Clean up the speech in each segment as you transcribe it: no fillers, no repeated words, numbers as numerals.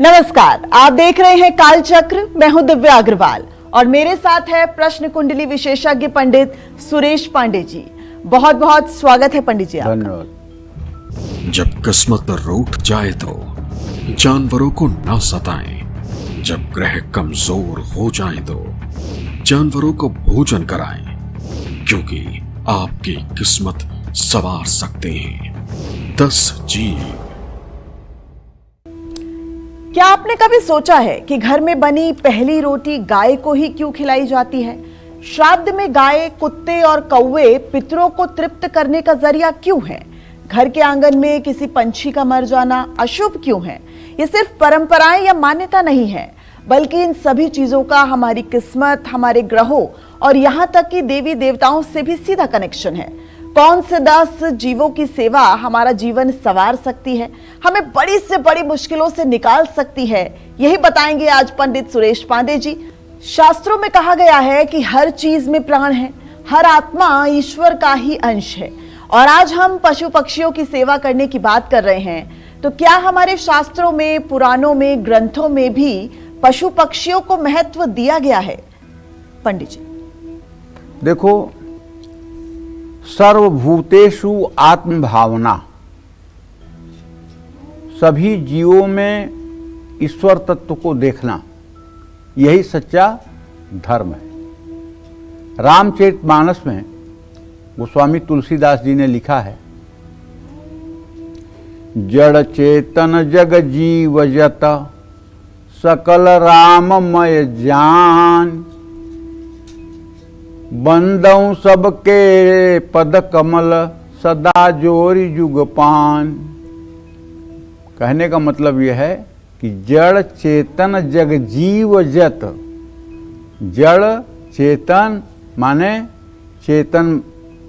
नमस्कार, आप देख रहे हैं कालचक्र। मैं हूं दिव्या अग्रवाल और मेरे साथ है प्रश्न कुंडली विशेषज्ञ पंडित सुरेश पांडे जी। बहुत बहुत स्वागत है पंडित जी आपका। धन्यवाद। जब किस्मत रूठ जाए तो जानवरों को न सताएं, जब ग्रह कमजोर हो जाएं तो जानवरों को भोजन कराएं, क्योंकि आपकी किस्मत संवार सकते हैं 10 जीव। क्या आपने कभी सोचा है कि घर में बनी पहली रोटी गाय को ही क्यों खिलाई जाती है? श्राद्ध में गाय, कुत्ते और कौवे पितरों को तृप्त करने का जरिया क्यों है? घर के आंगन में किसी पंछी का मर जाना अशुभ क्यों है? ये सिर्फ परंपराएं या मान्यता नहीं है, बल्कि इन सभी चीजों का हमारी किस्मत, हमारे ग्रहों और यहाँ तक कि देवी देवताओं से भी सीधा कनेक्शन है। कौन से 10 जीवों की सेवा हमारा जीवन संवार सकती है, हमें बड़ी से बड़ी मुश्किलों से निकाल सकती है, यही बताएंगे आज पंडित सुरेश पांडे जी। शास्त्रों में कहा गया है कि हर चीज में प्राण है, हर आत्मा ईश्वर का ही अंश है। और आज हम पशु पक्षियों की सेवा करने की बात कर रहे हैं, तो क्या हमारे शास्त्रों में, पुराणों में, ग्रंथों में भी पशु पक्षियों को महत्व दिया गया है? पंडित जी देखो, सर्वभूतेषु आत्म भावना, सभी जीवों में ईश्वर तत्व को देखना, यही सच्चा धर्म है। रामचरितमानस में गोस्वामी तुलसीदास जी ने लिखा है, जड़ चेतन जग जीव जत सकल राममय जान, बंदौ सबके पद कमल सदा जोरी जुगपान। कहने का मतलब यह है कि जड़ चेतन जग जीव जत। जड़ चेतन माने चेतन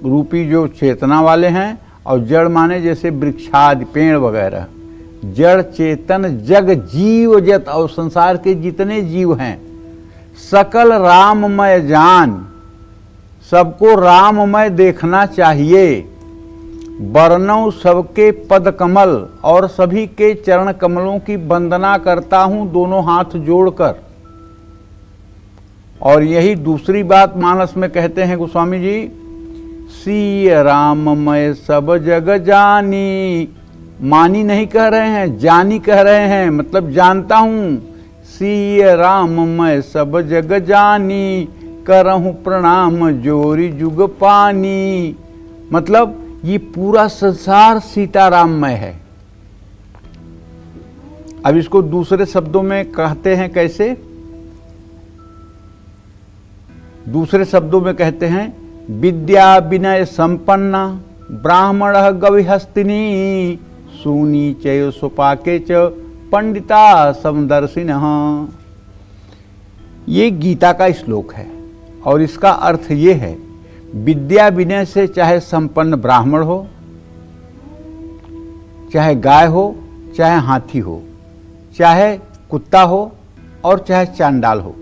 रूपी जो चेतना वाले हैं, और जड़ माने जैसे वृक्षादि पेड़ वगैरह। जड़ चेतन जग जीव जत, और संसार के जितने जीव हैं सकल राममय जान, सबको राममय देखना चाहिए। वर्णव सबके पद कमल, और सभी के चरण कमलों की वंदना करता हूं दोनों हाथ जोड़कर। और यही दूसरी बात मानस में कहते हैं गोस्वामी जी, सिय राममय सब जग जानी। मानी नहीं कह रहे हैं, जानी कह रहे हैं, मतलब जानता हूं। सिय राममय सब जग जानी, करहूं प्रणाम जोरी जुग पानी। मतलब ये पूरा संसार सीताराममय है। अब इसको दूसरे शब्दों में कहते हैं कैसे? दूसरे शब्दों में कहते हैं, विद्या विनय संपन्ना ब्राह्मण गविहस्तिनी, सूनी चय सुपाके च पंडिता समदर्शिनः। ये गीता का श्लोक है और इसका अर्थ ये है, विद्या विनय से चाहे संपन्न ब्राह्मण हो, चाहे गाय हो, चाहे हाथी हो, चाहे कुत्ता हो और चाहे चांडाल हो,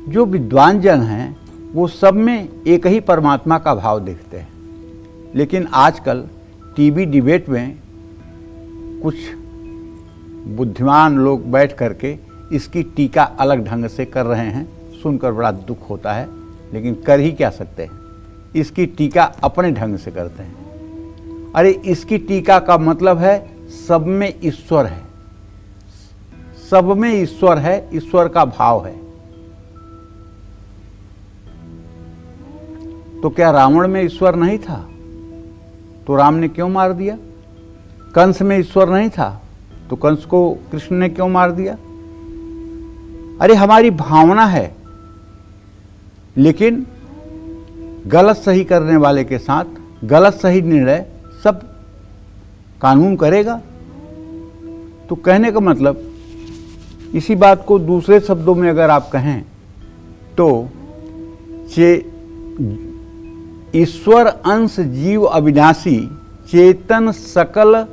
जो विद्वान जन हैं वो सब में एक ही परमात्मा का भाव देखते हैं। लेकिन आजकल टीवी डिबेट में कुछ बुद्धिमान लोग बैठ करके इसकी टीका अलग ढंग से कर रहे हैं, सुनकर बड़ा दुख होता है, लेकिन कर ही क्या सकते हैं। इसकी टीका अपने ढंग से करते हैं। अरे इसकी टीका का मतलब है सब में ईश्वर है, सब में ईश्वर है, ईश्वर का भाव है। तो क्या रावण में ईश्वर नहीं था? तो राम ने क्यों मार दिया? कंस में ईश्वर नहीं था तो कंस को कृष्ण ने क्यों मार दिया? अरे हमारी भावना है, लेकिन गलत सही करने वाले के साथ गलत सही निर्णय सब कानून करेगा। तो कहने का मतलब, इसी बात को दूसरे शब्दों में अगर आप कहें तो ईश्वर अंश जीव अविनाशी, चेतन सकल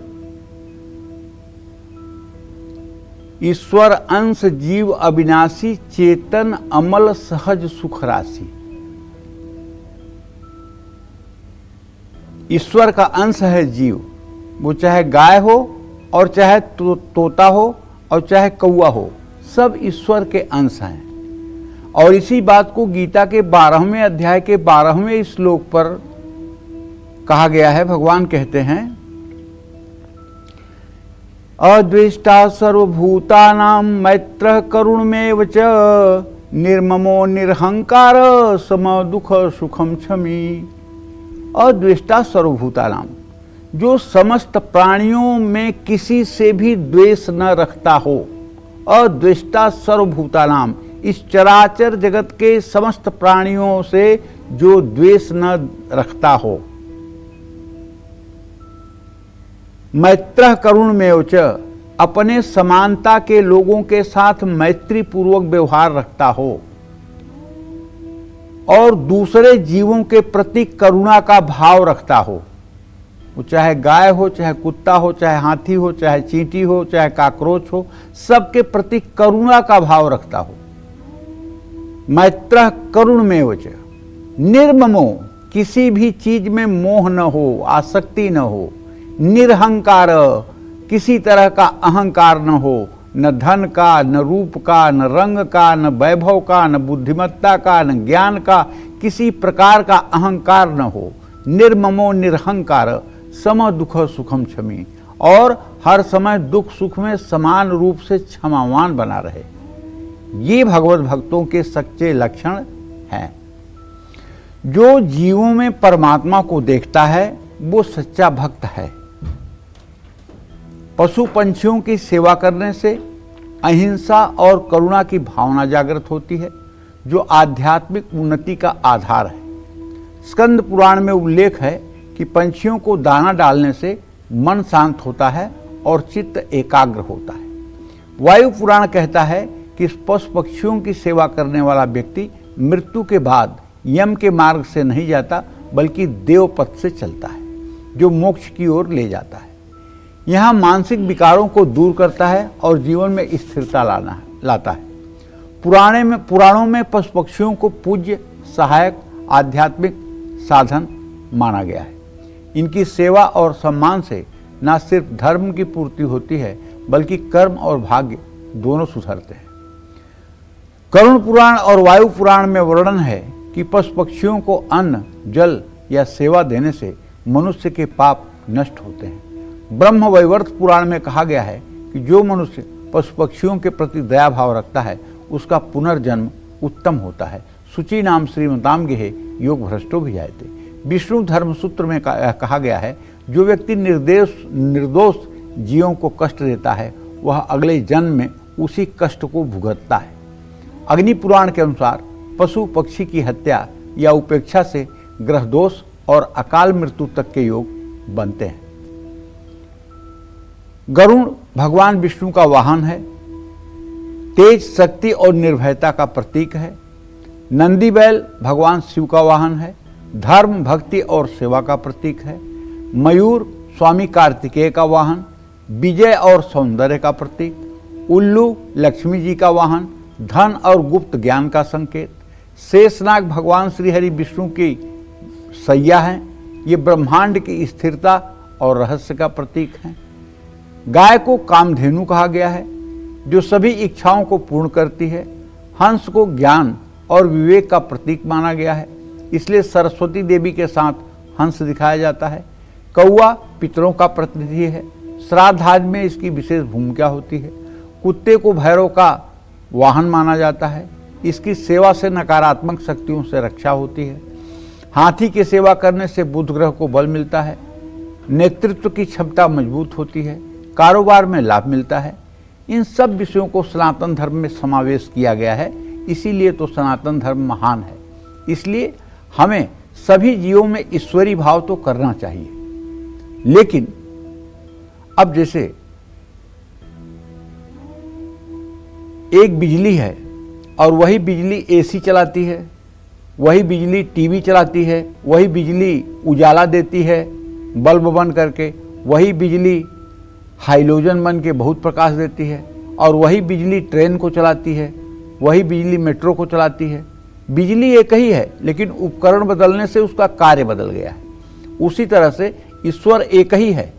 ईश्वर अंश जीव अविनाशी, चेतन अमल सहज सुख राशि। ईश्वर का अंश है जीव, वो चाहे गाय हो और चाहे तोता हो और चाहे कौआ हो, सब ईश्वर के अंश हैं। और इसी बात को गीता के 12वें अध्याय के 12वें श्लोक पर कहा गया है। भगवान कहते हैं, अद्वेष्टा सर्वभूतानां मैत्रः करुणमेव च निर्ममो निरहंकार सम दुख सुखम क्षमी। अद्वेष्टा सर्वभूतानां, जो समस्त प्राणियों में किसी से भी द्वेष न रखता हो। अद्वेष्टा सर्वभूतानां, इस चराचर जगत के समस्त प्राणियों से जो द्वेष न रखता हो। मैत्रः करुणमेव च, अपने समानता के लोगों के साथ मैत्री पूर्वक व्यवहार रखता हो और दूसरे जीवों के प्रति करुणा का भाव रखता हो। वो चाहे गाय हो, चाहे कुत्ता हो, चाहे हाथी हो, चाहे चींटी हो, चाहे काकरोच हो, सबके प्रति करुणा का भाव रखता हो। मैत्रः करुणमेव च निर्ममो, किसी भी चीज में मोह न हो, आसक्ति न हो। निरहंकार, किसी तरह का अहंकार न हो, न धन का, न रूप का, न रंग का, न वैभव का, न बुद्धिमत्ता का, न ज्ञान का, किसी प्रकार का अहंकार न हो। निर्ममो निरहंकार सम दुख सुखम क्षमी, और हर समय दुख सुख में समान रूप से क्षमावान बना रहे। ये भगवत भक्तों के सच्चे लक्षण हैं। जो जीवों में परमात्मा को देखता है वो सच्चा भक्त है। पशु पंछियों की सेवा करने से अहिंसा और करुणा की भावना जागृत होती है, जो आध्यात्मिक उन्नति का आधार है। स्कंद पुराण में उल्लेख है कि पंछियों को दाना डालने से मन शांत होता है और चित्त एकाग्र होता है। वायु पुराण कहता है कि पशु पक्षियों की सेवा करने वाला व्यक्ति मृत्यु के बाद यम के मार्ग से नहीं जाता, बल्कि देव पथ से चलता है, जो मोक्ष की ओर ले जाता है। यहाँ मानसिक विकारों को दूर करता है और जीवन में स्थिरता लाता है। पुराणों में पशु पक्षियों को पूज्य, सहायक, आध्यात्मिक साधन माना गया है। इनकी सेवा और सम्मान से न सिर्फ धर्म की पूर्ति होती है, बल्कि कर्म और भाग्य दोनों सुधरते हैं। करुण पुराण और वायु पुराण में वर्णन है कि पशु पक्षियों को अन्न, जल या सेवा देने से मनुष्य के पाप नष्ट होते हैं। ब्रह्म वैवर्त पुराण में कहा गया है कि जो मनुष्य पशु पक्षियों के प्रति दया भाव रखता है, उसका पुनर्जन्म उत्तम होता है। शुचि नाम श्रीमताम गेहे योग भ्रष्टो भी जायते। विष्णु धर्म सूत्र में कहा गया है, जो व्यक्ति निर्दोष जीवों को कष्ट देता है, वह अगले जन्म में उसी कष्ट को भुगतता है। अग्नि पुराण के अनुसार पशु पक्षी की हत्या या उपेक्षा से ग्रह दोष और अकाल मृत्यु तक के योग बनते हैं। गरुड़ भगवान विष्णु का वाहन है, तेज, शक्ति और निर्भयता का प्रतीक है। नंदी बैल भगवान शिव का वाहन है, धर्म, भक्ति और सेवा का प्रतीक है। मयूर स्वामी कार्तिकेय का वाहन, विजय और सौंदर्य का प्रतीक। उल्लू लक्ष्मी जी का वाहन, धन और गुप्त ज्ञान का संकेत। शेषनाग भगवान श्री हरि विष्णु की सैया हैं, ये ब्रह्मांड की स्थिरता और रहस्य का प्रतीक हैं। गाय को कामधेनु कहा गया है, जो सभी इच्छाओं को पूर्ण करती है। हंस को ज्ञान और विवेक का प्रतीक माना गया है, इसलिए सरस्वती देवी के साथ हंस दिखाया जाता है। कौआ पितरों का प्रतिनिधि है, श्राद्ध आदि में इसकी विशेष भूमिका होती है। कुत्ते को भैरव का वाहन माना जाता है, इसकी सेवा से नकारात्मक शक्तियों से रक्षा होती है। हाथी की सेवा करने से बुध ग्रह को बल मिलता है, नेतृत्व की क्षमता मजबूत होती है, कारोबार में लाभ मिलता है। इन सब विषयों को सनातन धर्म में समावेश किया गया है, इसीलिए तो सनातन धर्म महान है। इसलिए हमें सभी जीवों में ईश्वरी भाव तो करना चाहिए। लेकिन अब जैसे एक बिजली है और वही बिजली एसी चलाती है, वही बिजली टीवी चलाती है, वही बिजली उजाला देती है बल्ब बंद करके, वही बिजली हाइलोजन बन के बहुत प्रकाश देती है, और वही बिजली ट्रेन को चलाती है, वही बिजली मेट्रो को चलाती है। बिजली एक ही है, लेकिन उपकरण बदलने से उसका कार्य बदल गया है। उसी तरह से ईश्वर एक ही है,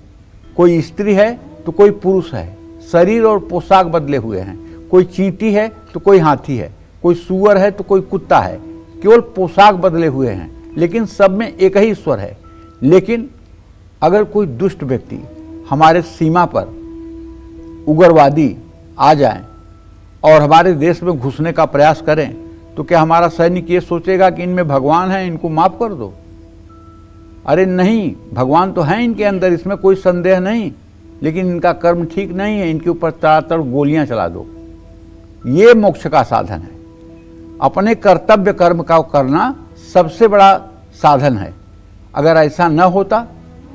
कोई स्त्री है तो कोई पुरुष है, शरीर और पोशाक बदले हुए हैं। कोई चींटी है तो कोई हाथी है, कोई सूअर है तो कोई कुत्ता है, केवल पोशाक बदले हुए हैं, लेकिन सब में एक ही ईश्वर है। लेकिन अगर कोई दुष्ट व्यक्ति हमारे सीमा पर उग्रवादी आ जाएं और हमारे देश में घुसने का प्रयास करें, तो क्या हमारा सैनिक ये सोचेगा कि इनमें भगवान है, इनको माफ कर दो? अरे नहीं, भगवान तो है इनके अंदर, इसमें कोई संदेह नहीं, लेकिन इनका कर्म ठीक नहीं है, इनके ऊपर तड़ातड़ गोलियां चला दो। ये मोक्ष का साधन है। अपने कर्तव्य कर्म का करना सबसे बड़ा साधन है। अगर ऐसा न होता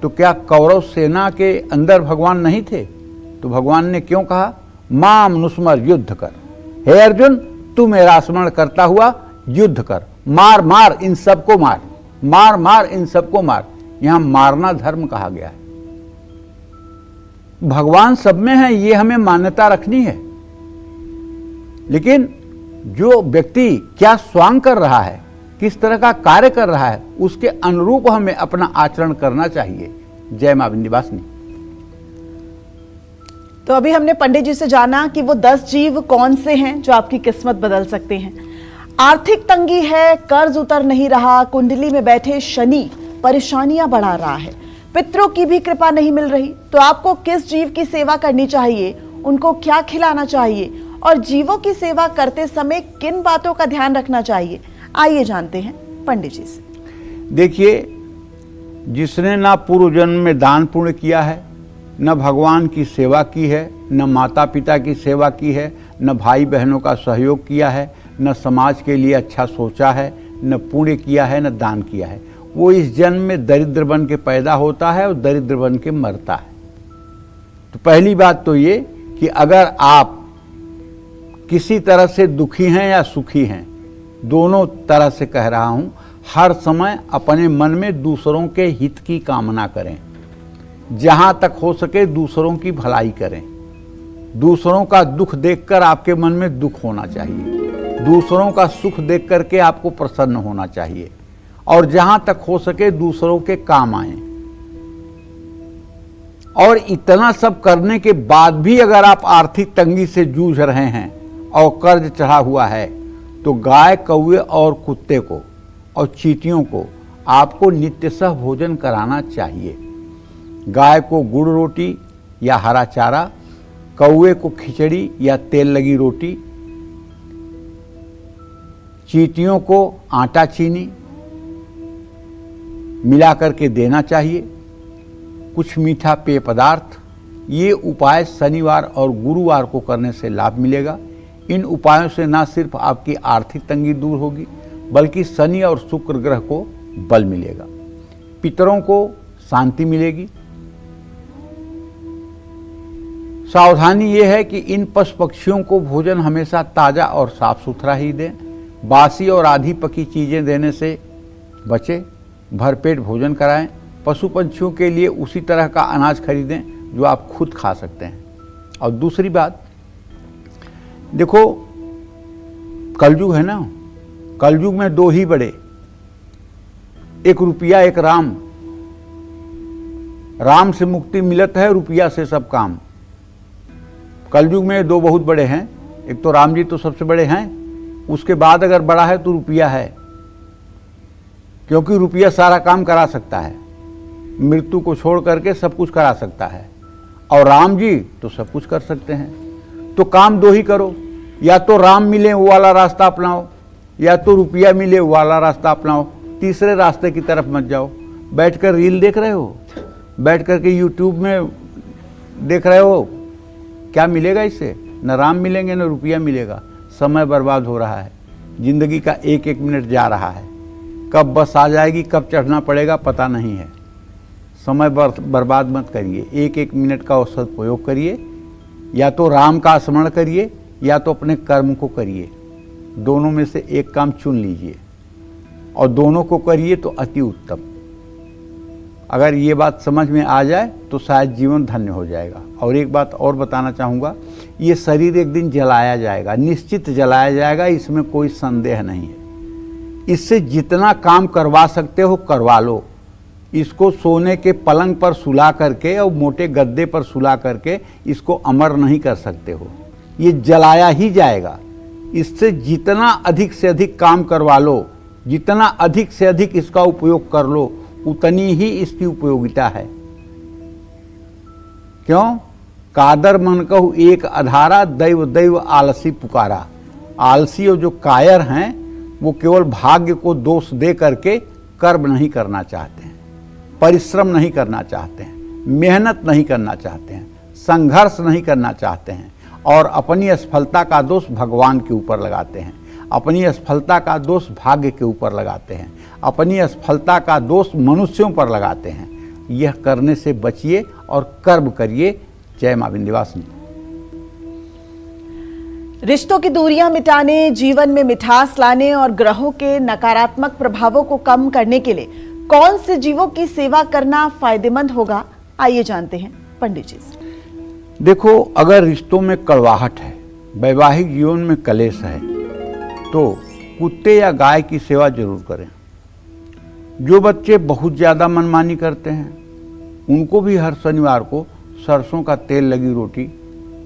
तो क्या कौरव सेना के अंदर भगवान नहीं थे? तो भगवान ने क्यों कहा माम नुस्मर युद्ध कर, हे अर्जुन तू मेरा स्मरण करता हुआ युद्ध कर, मार मार इन सबको मार, मार मार इन सबको मार। यहां मारना धर्म कहा गया है। भगवान सब में है, ये हमें मान्यता रखनी है। लेकिन जो व्यक्ति क्या स्वांग कर रहा है, किस तरह का कार्य कर रहा है, उसके अनुरूप हमें अपना आचरण करना चाहिए। जय मां विंध्यवासिनी। तो अभी हमने पंडित जी से जाना कि वो 10 जीव कौन से हैं जो आपकी किस्मत बदल सकते हैं। आर्थिक तंगी है, कर्ज उतर नहीं रहा, कुंडली में बैठे शनि परेशानियां बढ़ा रहा है, पितरों की भी कृपा नहीं मिल रही, तो आपको किस जीव की सेवा करनी चाहिए, उनको क्या खिलाना चाहिए और जीवों की सेवा करते समय किन बातों का ध्यान रखना चाहिए, आइए जानते हैं पंडित जी से। देखिए, जिसने ना पूर्व जन्म में दान पुण्य किया है, न भगवान की सेवा की है, न माता पिता की सेवा की है, न भाई बहनों का सहयोग किया है, न समाज के लिए अच्छा सोचा है, न पुण्य किया है, न दान किया है, वो इस जन्म में दरिद्र बन के पैदा होता है और दरिद्र बन के मरता है। तो पहली बात तो ये कि अगर आप किसी तरह से दुखी हैं या सुखी हैं, दोनों तरह से कह रहा हूं, हर समय अपने मन में दूसरों के हित की कामना करें। जहां तक हो सके दूसरों की भलाई करें। दूसरों का दुख देखकर आपके मन में दुख होना चाहिए, दूसरों का सुख देख करके आपको प्रसन्न होना चाहिए, और जहां तक हो सके दूसरों के काम आए। और इतना सब करने के बाद भी अगर आप आर्थिक तंगी से जूझ रहे हैं और कर्ज चढ़ा हुआ है, तो गाय, कौवे और कुत्ते को और चींटियों को आपको नित्यतः भोजन कराना चाहिए। गाय को गुड़ रोटी या हरा चारा, कौवे को खिचड़ी या तेल लगी रोटी, चींटियों को आटा चीनी मिला करके देना चाहिए, कुछ मीठा पेय पदार्थ। ये उपाय शनिवार और गुरुवार को करने से लाभ मिलेगा। इन उपायों से न सिर्फ आपकी आर्थिक तंगी दूर होगी, बल्कि शनि और शुक्र ग्रह को बल मिलेगा, पितरों को शांति मिलेगी। सावधानी ये है कि इन पशु पक्षियों को भोजन हमेशा ताज़ा और साफ सुथरा ही दें। बासी और आधी पकी चीज़ें देने से बचें, भरपेट भोजन कराएं। पशु पंछियों के लिए उसी तरह का अनाज खरीदें जो आप खुद खा सकते हैं। और दूसरी बात, देखो कलयुग है ना, कलयुग में दो ही बड़े, एक रुपया एक राम। राम से मुक्ति मिलत है, रुपया से सब काम। कलयुग में दो बहुत बड़े हैं, एक तो राम जी तो सबसे बड़े हैं, उसके बाद अगर बड़ा है तो रुपया है, क्योंकि रुपया सारा काम करा सकता है, मृत्यु को छोड़ करके सब कुछ करा सकता है, और राम जी तो सब कुछ कर सकते हैं। तो काम दो ही करो, या तो राम मिले वो वाला रास्ता अपनाओ, या तो रुपया मिले वो वाला रास्ता अपनाओ। तीसरे रास्ते की तरफ मत जाओ। बैठकर रील देख रहे हो, बैठ करके यूट्यूब में देख रहे हो, क्या मिलेगा इससे? न राम मिलेंगे न रुपया मिलेगा। समय बर्बाद हो रहा है, जिंदगी का एक एक मिनट जा रहा है। कब बस आ जाएगी, कब चढ़ना पड़ेगा पता नहीं है। समय बर्बाद मत करिए, एक एक मिनट का सदुपयोग करिए। या तो राम का स्मरण करिए या तो अपने कर्म को करिए, दोनों में से एक काम चुन लीजिए और दोनों को करिए तो अति उत्तम। अगर ये बात समझ में आ जाए तो शायद जीवन धन्य हो जाएगा। और एक बात और बताना चाहूँगा, ये शरीर एक दिन जलाया जाएगा, निश्चित जलाया जाएगा, इसमें कोई संदेह नहीं है। इससे जितना काम करवा सकते हो करवा लो, इसको सोने के पलंग पर सुला करके और मोटे गद्दे पर सुला करके इसको अमर नहीं कर सकते हो, ये जलाया ही जाएगा। इससे जितना अधिक से अधिक काम करवा लो, जितना अधिक से अधिक इसका उपयोग कर लो, उतनी ही इसकी उपयोगिता है। क्यों? कादर मन कहू एक अधारा, दैव दैव आलसी पुकारा। आलसी और जो कायर हैं वो केवल भाग्य को दोष दे करके कर्म नहीं करना चाहते हैं, परिश्रम नहीं करना चाहते हैं, मेहनत नहीं करना चाहते हैं, संघर्ष नहीं करना चाहते हैं और अपनी असफलता का दोष भगवान के ऊपर लगाते हैं, अपनी असफलता का दोष भाग्य के ऊपर लगाते हैं, अपनी असफलता का दोष मनुष्यों पर लगाते हैं। यह करने से बचिए और कर्म करिए। जय मां विंध्यवासिनी। रिश्तों की दूरियां मिटाने, जीवन में मिठास लाने और ग्रहों के नकारात्मक प्रभावों को कम करने के लिए कौन से जीवों की सेवा करना फायदेमंद होगा, आइए जानते हैं पंडित जी से। देखो, अगर रिश्तों में कड़वाहट है, वैवाहिक जीवन में कलेश है, तो कुत्ते या गाय की सेवा जरूर करें। जो बच्चे बहुत ज़्यादा मनमानी करते हैं उनको भी हर शनिवार को सरसों का तेल लगी रोटी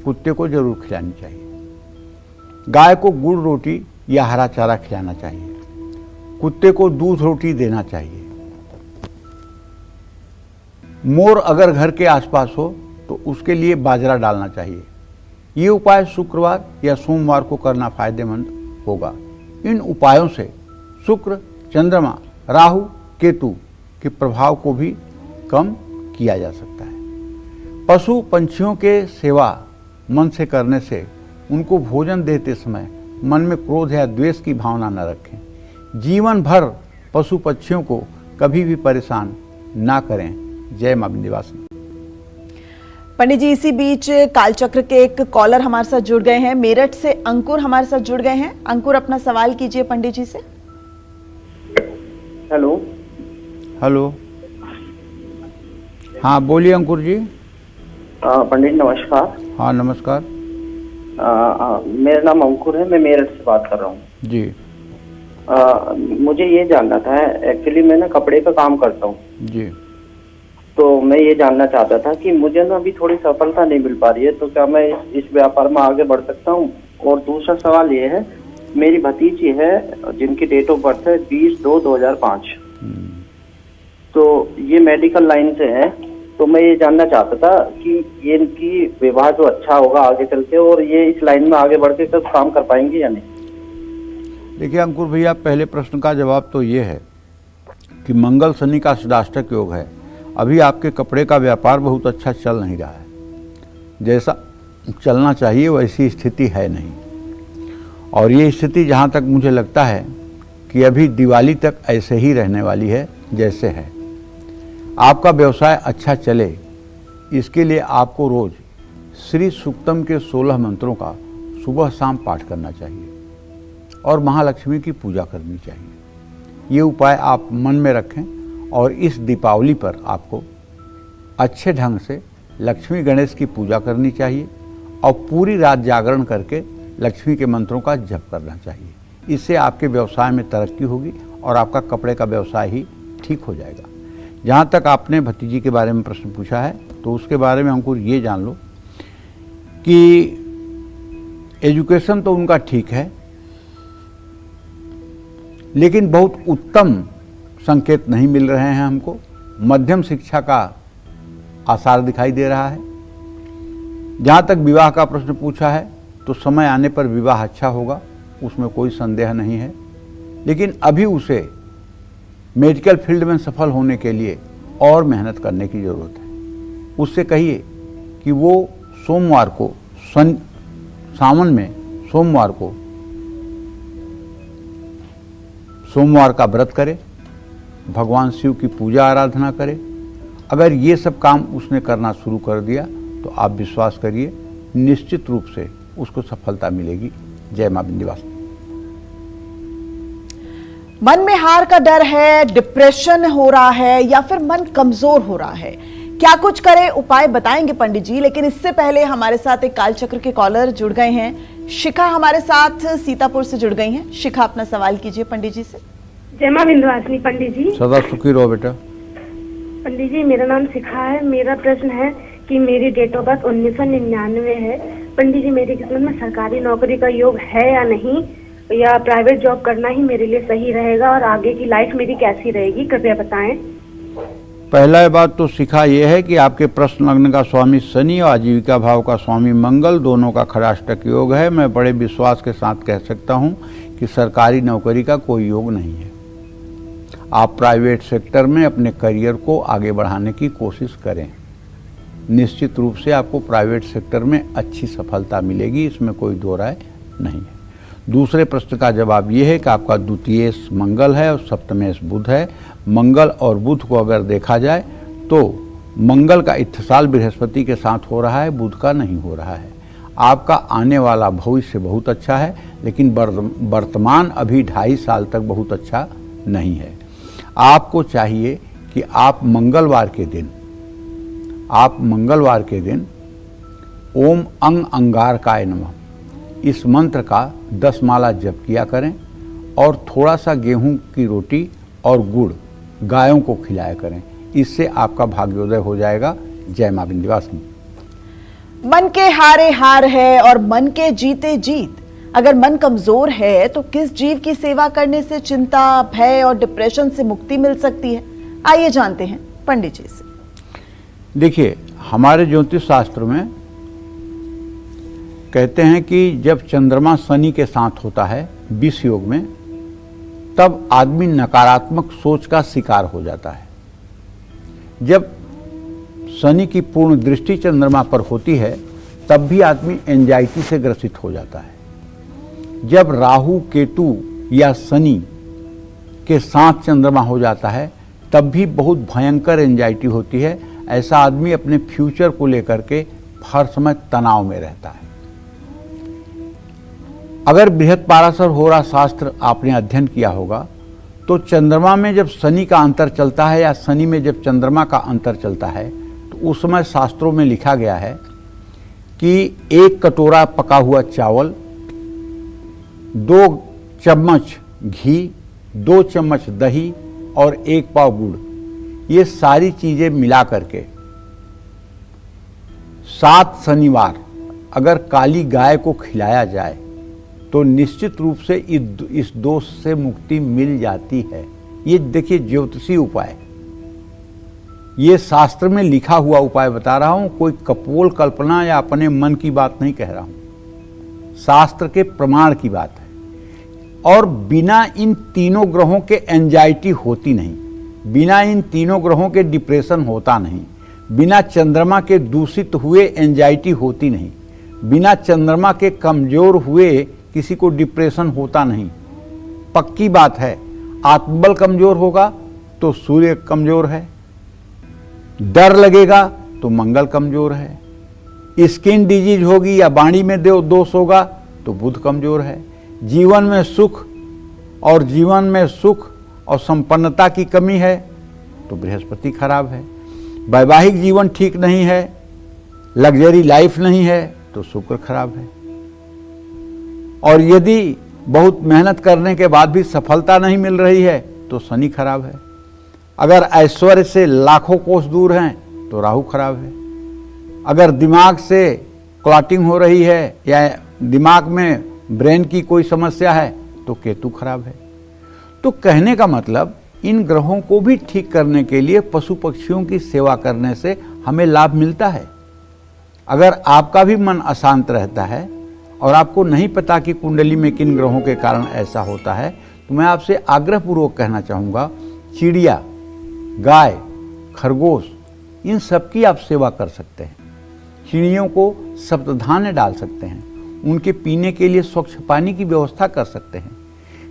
कुत्ते को जरूर खिलानी चाहिए। गाय को गुड़ रोटी या हरा चारा खिलाना चाहिए। कुत्ते को दूध रोटी देना चाहिए। मोर अगर घर के आसपास हो तो उसके लिए बाजरा डालना चाहिए। ये उपाय शुक्रवार या सोमवार को करना फायदेमंद होगा। इन उपायों से शुक्र, चंद्रमा, राहु, केतु के प्रभाव को भी कम किया जा सकता है। पशु पंछियों के सेवा मन से करने से उनको भोजन देते समय मन में क्रोध या द्वेष की भावना न रखें। जीवन भर पशु पक्षियों को कभी भी परेशान ना करें। जय मां विंध्यवासिनी। पंडित जी, इसी बीच कालचक्र के एक कॉलर हमारे साथ जुड़ गए हैं। मेरठ से अंकुर हमारे साथ जुड़ गए हैं। अंकुर, अपना सवाल कीजिए पंडित जी से। हेलो। हेलो, हाँ बोलिए अंकुर जी। पंडित नमस्कार। हाँ नमस्कार। मेरा नाम अंकुर है, मैं मेरठ से बात कर रहा हूँ जी। मुझे ये जानना था, एक्चुअली मैं ना कपड़े का काम करता हूँ जी। तो मैं ये जानना चाहता था कि मुझे ना अभी थोड़ी सफलता नहीं मिल पा रही है, तो क्या मैं इस व्यापार में आगे बढ़ सकता हूँ? और दूसरा सवाल ये है, मेरी भतीजी है जिनकी डेट ऑफ बर्थ है 20/2/2005, तो ये मेडिकल लाइन से है। तो मैं ये जानना चाहता था कि ये इनकी विवाह जो अच्छा होगा आगे चल के, और ये इस लाइन में आगे बढ़ के कब काम कर पाएंगे या नहीं? देखिए अंकुर भैया, पहले प्रश्न का जवाब तो ये है कि मंगल शनि का षडाष्टक योग है। अभी आपके कपड़े का व्यापार बहुत अच्छा चल नहीं रहा है, जैसा चलना चाहिए वैसी स्थिति है नहीं। और ये स्थिति जहाँ तक मुझे लगता है कि अभी दिवाली तक ऐसे ही रहने वाली है जैसे है। आपका व्यवसाय अच्छा चले, इसके लिए आपको रोज श्री सूक्तम के 16 मंत्रों का सुबह शाम पाठ करना चाहिए और महालक्ष्मी की पूजा करनी चाहिए। ये उपाय आप मन में रखें और इस दीपावली पर आपको अच्छे ढंग से लक्ष्मी गणेश की पूजा करनी चाहिए और पूरी रात जागरण करके लक्ष्मी के मंत्रों का जप करना चाहिए। इससे आपके व्यवसाय में तरक्की होगी और आपका कपड़े का व्यवसाय ही ठीक हो जाएगा। जहाँ तक आपने भतीजी के बारे में प्रश्न पूछा है, तो उसके बारे में हमको ये जान लो कि एजुकेशन तो उनका ठीक है, लेकिन बहुत उत्तम संकेत नहीं मिल रहे हैं हमको। मध्यम शिक्षा का आसार दिखाई दे रहा है। जहाँ तक विवाह का प्रश्न पूछा है, तो समय आने पर विवाह अच्छा होगा, उसमें कोई संदेह नहीं है। लेकिन अभी उसे मेडिकल फील्ड में सफल होने के लिए और मेहनत करने की ज़रूरत है। उससे कहिए कि वो सोमवार को, सावन में सोमवार को सोमवार का व्रत करे, भगवान शिव की पूजा आराधना करे। अगर ये सब काम उसने करना शुरू कर दिया तो आप विश्वास करिए निश्चित रूप से उसको सफलता मिलेगी। जय मां विंध्यवासिनी। मन में हार का डर है, डिप्रेशन हो रहा है या फिर मन कमजोर हो रहा है, क्या कुछ करें? उपाय बताएंगे पंडित जी, लेकिन इससे पहले हमारे साथ एक कालचक्र के कॉलर जुड़ गए हैं। शिखा हमारे साथ सीतापुर से जुड़ गई हैं। शिखा, अपना सवाल कीजिए पंडित जी से। जय मां विंध्यवासिनी पंडित जी। सदा सुखी रहो बेटा। पंडित जी, मेरा नाम शिखा है। मेरा प्रश्न है कि मेरी डेट ऑफ बर्थ 1999 है। पंडित जी, मेरी किस्मत में सरकारी नौकरी का योग है या नहीं, या प्राइवेट जॉब करना ही मेरे लिए सही रहेगा, और आगे की लाइफ मेरी कैसी रहेगी, कृपया बताएं। पहला बात तो शिखा ये है कि आपके प्रश्न लग्न का स्वामी शनि और आजीविका भाव का स्वामी मंगल दोनों का खड़ाष्टक योग है। मैं बड़े विश्वास के साथ कह सकता हूँ कि सरकारी नौकरी का कोई योग नहीं है। आप प्राइवेट सेक्टर में अपने करियर को आगे बढ़ाने की कोशिश करें। निश्चित रूप से आपको प्राइवेट सेक्टर में अच्छी सफलता मिलेगी, इसमें कोई दो राय नहीं है। दूसरे प्रश्न का जवाब ये है कि आपका द्वितीयेश मंगल है और सप्तमेश बुध है। मंगल और बुध को अगर देखा जाए तो मंगल का इत्तेसाल बृहस्पति के साथ हो रहा है, बुध का नहीं हो रहा है। आपका आने वाला भविष्य बहुत अच्छा है, लेकिन वर्तमान अभी 2.5 साल तक बहुत अच्छा नहीं है। आपको चाहिए कि आप मंगलवार के दिन ओम अंग अंगारकाय नमः इस मंत्र का 10 माला जप किया करें और थोड़ा सा गेहूं की रोटी और गुड़ गायों को खिलाया करें। इससे आपका भाग्योदय हो जाएगा। जय मां विंध्यवासिनी। मन के हारे हार है और मन के जीते जीत। अगर मन कमजोर है तो किस जीव की सेवा करने से चिंता, भय और डिप्रेशन से मुक्ति मिल सकती है? आइए जानते हैं पंडित जी से। देखिए, हमारे ज्योतिष शास्त्र में कहते हैं कि जब चंद्रमा शनि के साथ होता है विष योग में, तब आदमी नकारात्मक सोच का शिकार हो जाता है। जब शनि की पूर्ण दृष्टि चंद्रमा पर होती है तब भी आदमी एंजाइटी से ग्रसित हो जाता है। जब राहु, केतु या शनि के साथ चंद्रमा हो जाता है तब भी बहुत भयंकर एंजाइटी होती है। ऐसा आदमी अपने फ्यूचर को लेकर के हर समय तनाव में रहता है। अगर बृहत पाराशर होरा शास्त्र आपने अध्ययन किया होगा तो चंद्रमा में जब शनि का अंतर चलता है या शनि में जब चंद्रमा का अंतर चलता है तो उस समय शास्त्रों में लिखा गया है कि 1 कटोरा पका हुआ चावल, 2 चम्मच घी, 2 चम्मच दही और 1 पाव गुड़, ये सारी चीजें मिला करके 7 शनिवार अगर काली गाय को खिलाया जाए तो निश्चित रूप से इस दोष से मुक्ति मिल जाती है। ये देखिए ज्योतिषी उपाय, ये शास्त्र में लिखा हुआ उपाय बता रहा हूं, कोई कपोल कल्पना या अपने मन की बात नहीं कह रहा हूं, शास्त्र के प्रमाण की बात है। और बिना इन तीनों ग्रहों के एंजाइटी होती नहीं, बिना इन तीनों ग्रहों के डिप्रेशन होता नहीं, बिना चंद्रमा के दूषित हुए एंजाइटी होती नहीं, बिना चंद्रमा के कमजोर हुए किसी को डिप्रेशन होता नहीं। पक्की बात है, आत्मबल कमजोर होगा तो सूर्य कमजोर है, डर लगेगा तो मंगल कमजोर है, स्किन डिजीज होगी या वाणी में दोष होगा तो बुध कमजोर है, जीवन में सुख और संपन्नता की कमी है तो बृहस्पति खराब है, वैवाहिक जीवन ठीक नहीं है, लग्जरी लाइफ नहीं है तो शुक्र खराब है, और यदि बहुत मेहनत करने के बाद भी सफलता नहीं मिल रही है तो शनि खराब है, अगर ऐश्वर्य से लाखों कोस दूर हैं तो राहु खराब है, अगर दिमाग से क्लॉटिंग हो रही है या दिमाग में ब्रेन की कोई समस्या है तो केतु खराब है। तो कहने का मतलब इन ग्रहों को भी ठीक करने के लिए पशु पक्षियों की सेवा करने से हमें लाभ मिलता है। अगर आपका भी मन अशांत रहता है और आपको नहीं पता कि कुंडली में किन ग्रहों के कारण ऐसा होता है तो मैं आपसे आग्रहपूर्वक कहना चाहूँगा, चिड़िया, गाय, खरगोश, इन सब की आप सेवा कर सकते हैं। चिड़ियों को सप्तधान्य डाल सकते हैं, उनके पीने के लिए स्वच्छ पानी की व्यवस्था कर सकते हैं,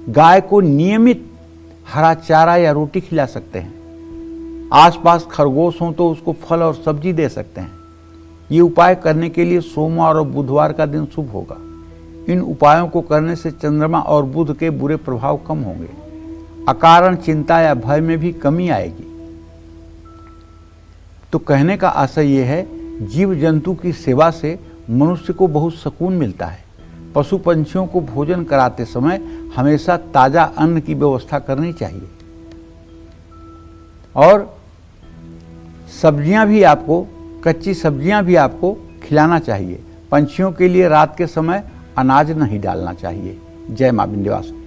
गाय को नियमित हरा चारा या रोटी खिला सकते हैं, आसपास खरगोश हों तो उसको फल और सब्जी दे सकते हैं। ये उपाय करने के लिए सोमवार और बुधवार का दिन शुभ होगा। इन उपायों को करने से चंद्रमा और बुध के बुरे प्रभाव कम होंगे, अकारण चिंता या भय में भी कमी आएगी। तो कहने का आशय यह है, जीव जंतु की सेवा से मनुष्य को बहुत सुकून मिलता है। पशु पंछियों को भोजन कराते समय हमेशा ताजा अन्न की व्यवस्था करनी चाहिए। और सब्जियां भी आपको, कच्ची सब्जियां भी आपको खिलाना चाहिए। पंछियों के लिए रात के समय अनाज नहीं डालना चाहिए। जय मां विंध्यवासिनी।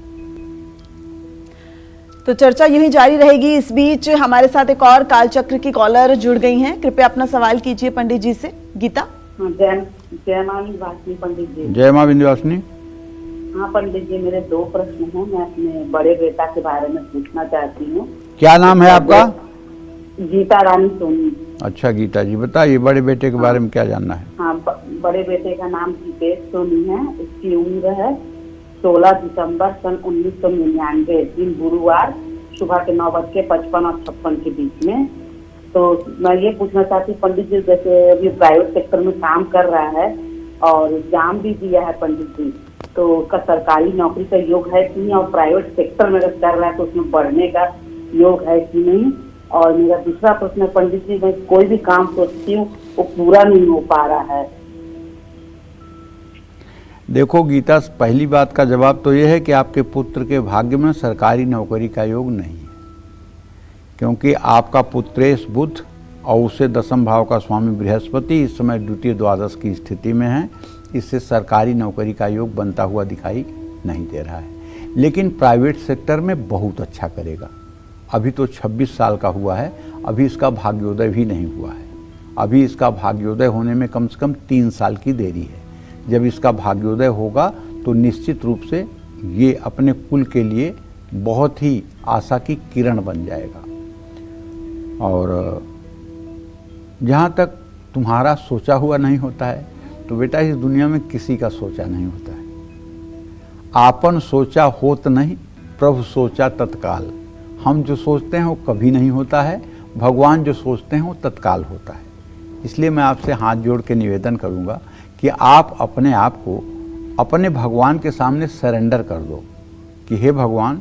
तो चर्चा यूं ही जारी रहेगी। इस बीच हमारे साथ एक और कालचक्र की कॉलर जुड़ गई हैं। कृपया अपना सवाल कीजिए पंडित जी से। गीता। जय मां विंध्यवासिनी पंडित जी। जय मां विंध्यवासिनी। हाँ पंडित जी, मेरे 2 प्रश्न हैं। मैं अपने बड़े बेटा के बारे में पूछना चाहती हूँ। क्या नाम है आपका? गीता रानी सोनी। अच्छा गीता जी, बताइए बड़े बेटे के बारे में क्या जानना है? हाँ, बड़े बेटे का नाम गीतेश सोनी है। इसकी उम्र है 16 दिसंबर सन 1999, दिन गुरुवार, सुबह के 9:55 और 56 के बीच में। तो मैं ये पूछना चाहती हूँ पंडित जी, जैसे अभी प्राइवेट सेक्टर में काम कर रहा है और एग्जाम भी दिया है पंडित जी, तो उसका सरकारी नौकरी का योग है कि नहीं, और प्राइवेट सेक्टर में अगर कर रहा है तो उसमें बढ़ने का योग है कि नहीं। और मेरा दूसरा प्रश्न है पंडित जी, मैं कोई भी काम सोचती हूँ वो पूरा नहीं हो पा रहा है। देखो गीता, पहली बात का जवाब तो यह है कि आपके पुत्र के भाग्य में सरकारी नौकरी का योग नहीं है, क्योंकि आपका पुत्रेश बुध और उसे 10वें भाव का स्वामी बृहस्पति इस समय द्वितीय द्वादश की स्थिति में है। इससे सरकारी नौकरी का योग बनता हुआ दिखाई नहीं दे रहा है, लेकिन प्राइवेट सेक्टर में बहुत अच्छा करेगा। अभी तो 26 साल का हुआ है, अभी इसका भाग्योदय भी नहीं हुआ है। अभी इसका भाग्योदय होने में कम से कम 3 साल की देरी है। जब इसका भाग्योदय होगा तो निश्चित रूप से ये अपने कुल के लिए बहुत ही आशा की किरण बन जाएगा। और जहाँ तक तुम्हारा सोचा हुआ नहीं होता है, तो बेटा इस दुनिया में किसी का सोचा नहीं होता है। आपन सोचा होत नहीं, प्रभु सोचा तत्काल। हम जो सोचते हैं वो कभी नहीं होता है, भगवान जो सोचते हैं वो तत्काल होता है। इसलिए मैं आपसे हाथ जोड़ के निवेदन करूंगा कि आप अपने आप को अपने भगवान के सामने सरेंडर कर दो कि हे भगवान,